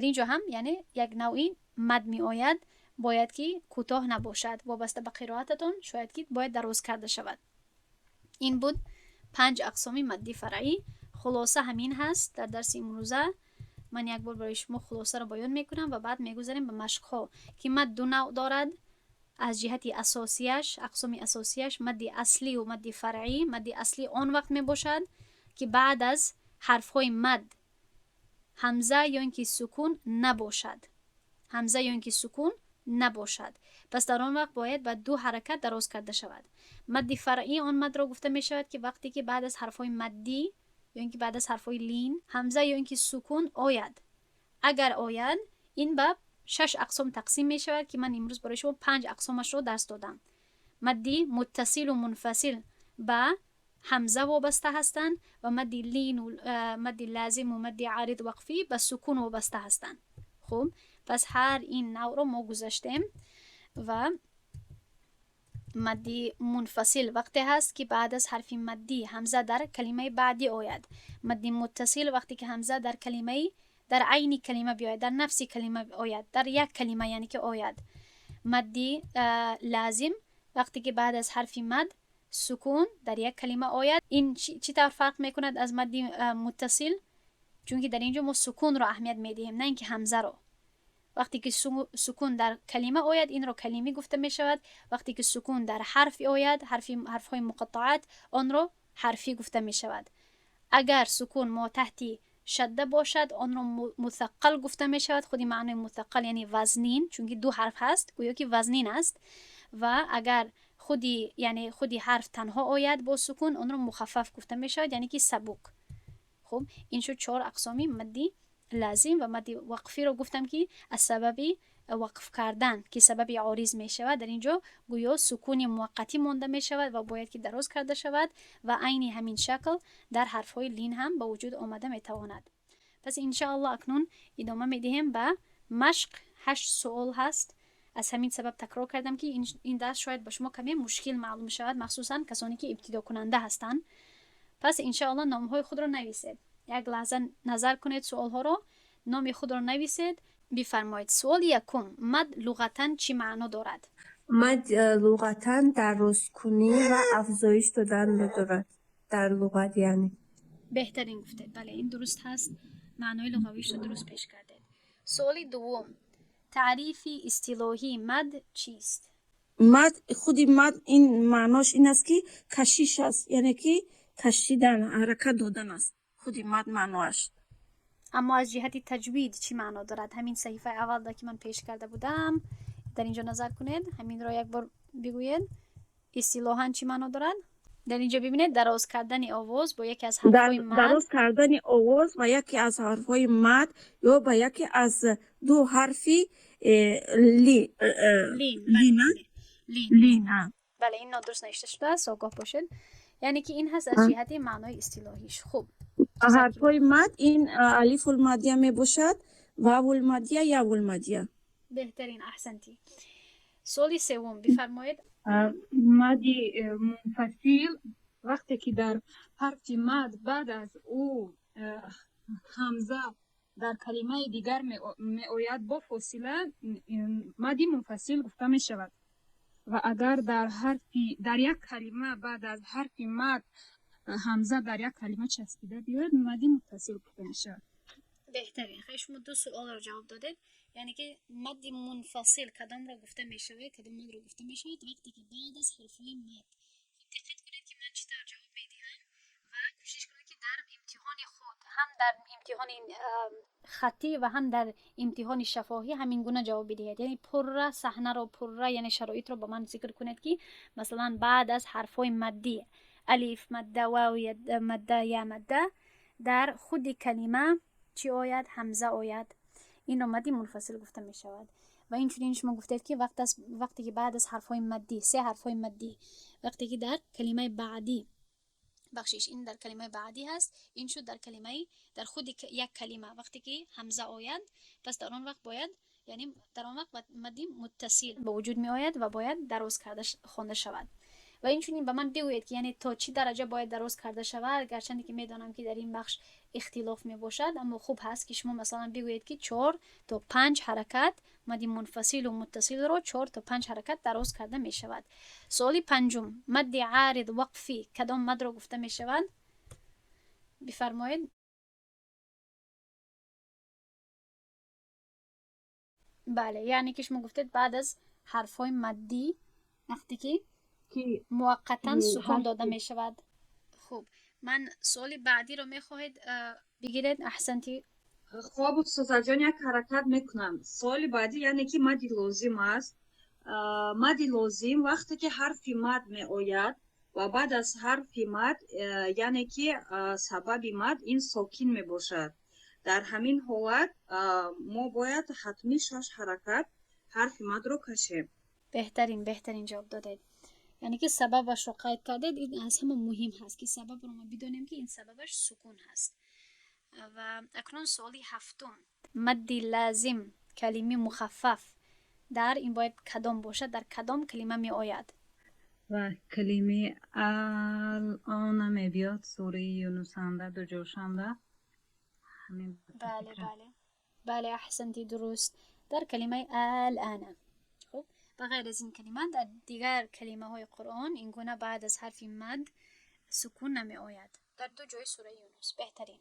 اینجا هم یعنی یک نوعی مد می آید، باید که کوتاه نباشد، وابسته به قرائتتون شاید که باید دراز کرده شود. این بود 5 اقسام مدی فرعی. خلاصه همین هست در درس امروزه. من یک بار برای شما خلاصه رو بیان میکنم و بعد میگذاریم به مشق ها که مد 2 نوع دارد. از جهت اساسیش، اقسام اساسیش مدی اصلی و مدی فرعی. مدی اصلی آن وقت می باشد که بعد از حرف های مد همزه یا اینکه سکون نباشد. همزه یا اینکه سکون نباشد، پس در آن وقت باید با 2 حرکت دراز کرده شود. مدی فرعی آن مد را گفته می شود که وقتی که بعد از حرف های مدی یا اینکه بعد از حرف های لین همزه یا اینکه سکون آید. اگر آید این به 6 اقسام تقسیم می شود که من امروز برای شما 5 اقسامش رو درس دادم. مدی متصل و منفصل به همزه وابسته هستند و مدی لین و مدی لازم و مدی عارض وقفی به سکون وابسته هستند. خوب، پس هر این نوع رو ما گذاشتیم. و مدی منفصل وقتی هست که بعد از حرف مدی همزه در کلمه بعدی آید. مدی متصل وقتی که همزه در کلمه در عین کلمه بیاید، در نفس کلمه آید، در یک کلمه یعنی که آید. مدی لازم وقتی که بعد از حرف مد سکون در یک کلمه آید. این چی طور فرق میکند از مدی متصل؟ چون که در اینجا ما سکون رو اهمیت میدیم نه اینکه همزه رو. وقتی که سکون در کلمه آید این رو کلمی گفته می شود. وقتی که سکون در حرف آید، حرف های مقطعات، آن رو حرفی گفته می شود. اگر سکون ما تحتی شده باشد آن رو مثقل گفته می شود. خودی معنی مثقل یعنی وزنین، چون که 2 حرف هست گویا که وزنین است. و اگر خودی حرف تنها آید با سکون آن رو مخفف گفته می شود یعنی که سبک. خب این شد 4 اقسامی مدی لازم. و مدی وقفی رو گفتم که از سبب وقف کردن که سبب عارض می شود، در اینجا گویا سکون موقتی مانده می شود و باید که دراز کرده شود و عین همین شکل در حرف های لین هم به وجود آمده می تواند. پس انشاءالله اکنون ادامه می دهیم به مشق. 8 سوال هست، از همین سبب تکرار کردم که این درس شاید به شما کمی مشکل معلوم شود، مخصوصا کسانی که ابتدا کننده هستند. پس انشاءالله نام های خود را نویسید. یک لحظه نظر کنید سوال ها رو، نام خود را نویسید. بفرمایید. سوال 1: مد لغتاً چی معنا دارد؟ مد لغتاً درست کنی و افزایش دادن رو دارد. در لغت یعنی. بهترین گفتید. بله این درست هست، معنای لغویش رو درست پیش کردید. سوال 2: تعریف اصطلاحی مد چیست؟ خودی مد این معناش این است که کشش است، یعنی که کشیدن، حرکت دادن است. خودی مد معناش. اما از جهت تجوید چی معنا دارد؟ همین صحیفه اول دا که من پیش کرده بودم در اینجا نظر کنید، همین را یک بار بگوید. اصطلاحاً چی معنا دارد؟ در اینجا ببینید دراز کردن آواز با یکی از حرفهای مد. دراز کردن آواز و یکی از حرفهای مد یا با یکی از 2 حرفی لین. بله این نادرست نوشته شده است، آگاه باشید. یعنی که این هست از جهت معنای اصطلاحیش. خوب، حرفهای مد این الف المدیه می باشد، واو المدیه یا المدیه. بهترین، احسنتی. سوال 3: بفرمایید. مدی منفصل وقتی که در حرف مد بعد از او همزه در کلمه دیگر می آید با فاصله مدی منفصل گفته می شود. و اگر در یک کلمه بعد از حرف مد همزه در یک کلمه چسبیده بیاید مدی متصل گفته می شود. بهترین. خیلی شما 2 سوال رو جواب دادید. یعنی که مدی منفصل کدام را گفته می شود، کدام مد را گفته می شود وقتی که بعد از حرفهای مد. دقت کنید که من چطور جواب می دهم و کوشش کنید که در امتحان خود هم در امتحان خطی و هم در امتحان شفاهی همین گونه جواب بدهید. یعنی پره صحنه رو، پره یعنی شرایط رو با من ذکر کنید که مثلا بعد از حرفای مدی الف، مد، واو، مد، یا مد، در خود کلمه چی آید؟ همزه آید. این رو مدی منفصل گفته می شود. و اینچنین شما گفتید که وقتی که بعد از حرفای مدی، 3 حرفای مدی، وقتی که در کلمه بعدی، بخشش این در کلمه بعدی هست، این شد در کلمه، در خود یک کلمه وقتی که همزه آید، پس در آن وقت باید، یعنی در آن وقت مدی متصل به وجود می آید و باید دراز کرده خوانده شود. و اینچنین به من بگویید که یعنی تا چی درجه باید دراز کرده شود، گرچه که میدانم که در این بخش اختلاف می باشد، اما خوب هست که شما مثلا بگویید که 4 تا 5 حرکت مدی منفصل و متصل رو 4 تا 5 حرکت دراز کرده می شود. سوالی پنجم، مد عارض وقفی کدام مد رو گفته می شود؟ بفرمایید. بله، یعنی که شما گفتید بعد از حرفای مدی وقتی که موقتا سکون داده می شود. خوب، من سوال بعدی رو می خواهید بگیرید؟ احسنتی. خوب استاد جان، یک حرکت میکنم. سوال بعدی یعنی که مدی لازم است. مدی لازم وقتی که حرف مد می آید و بعد از حرف مد یعنی که سبب مد این ساکن می باشد. در همین حالت ما باید حتمی 6 حرکت حرف مد رو کشیم. بهترین جواب دادید. یعنی که سببش رو قید کردید. این از همه مهم هست که سبب رو ما بدونیم که این سببش سکون هست. و اکنون سوالی هفتم، مدی لازم کلمه مخفف در این باید کدام باشد؟ در کدام کلمه می آید؟ و کلمه الان می بیاد، سوره یونسنده دو جوشنده. بله احسنتی، درست، در کلمه الان. خب و غیر از این کلمه در دیگر کلمه های قرآن این گونه بعد از حرف مد سکون نمی آید. در 2 جای سوره یونس. بهترین.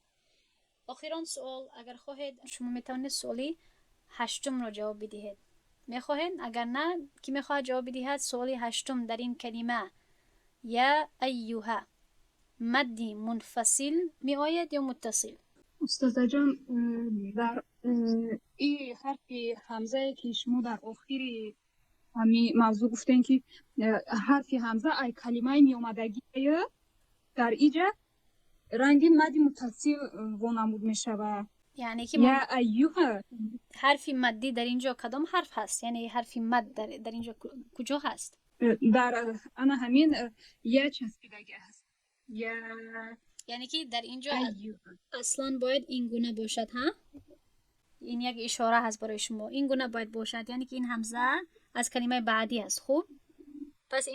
آخران سوال، اگر خواهید شما میتونید سوالی 8 رو جواب بدهید. میخواهید؟ اگر نه، کی میخواد جواب بدهد؟ سوالی 8 در این کلمه یا ایها مدی منفصل می آید یا متصل؟ استاد جان، در این حرف همزه که شما در آخر همین موضوع گفتین که حرف همزه ای کلمه می آمدگی در اینجا رنگ مدی متصل وانمود می شود. یعنی که یا ایوه حرف مدی در اینجا کدام حرف هست؟ یعنی حرف مد در اینجا کجا هست؟ در انا همین یا چسبیدگی هست. یعنی که در اینجا اصلا باید این گونه باشد. ها، این یک اشاره هست برای شما، این گونه باید باشد. یعنی که این همزه از کلمه بعدی است. خوب، پس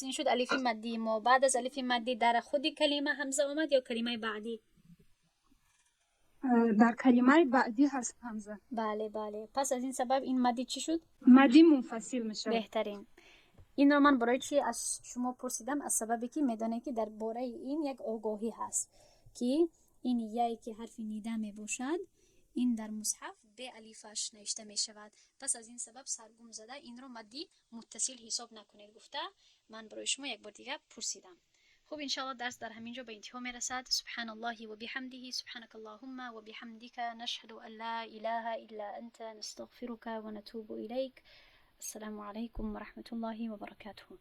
این شد الف مدی ما. بعد از الف مدی در خود کلمه همزه آمد یا کلمه بعدی؟ در کلمه بعدی هست همزه. بله. پس از این سبب این مدی چی شد؟ مدی منفصل میشه. بهترین. این رو من برای چی از شما پرسیدم؟ از سببی که میدانه که در باره این یک آگاهی هست که این یایی که حرف نیده می باشد، این در مصحف به الفش نوشته می شود. پس از این سبب سرگم زده این رو مدی متصل حساب نکنید گفته من برای شما یک بار دیگه پرسیدم. خب انشاءالله درس در همینجا به انتها می رسد. سبحان الله و بحمده، سبحانك اللهم و بحمدك، نشهد ان لا اله الا انت، نستغفرك و نتوب الیک. السلام عليكم ورحمة الله وبركاته.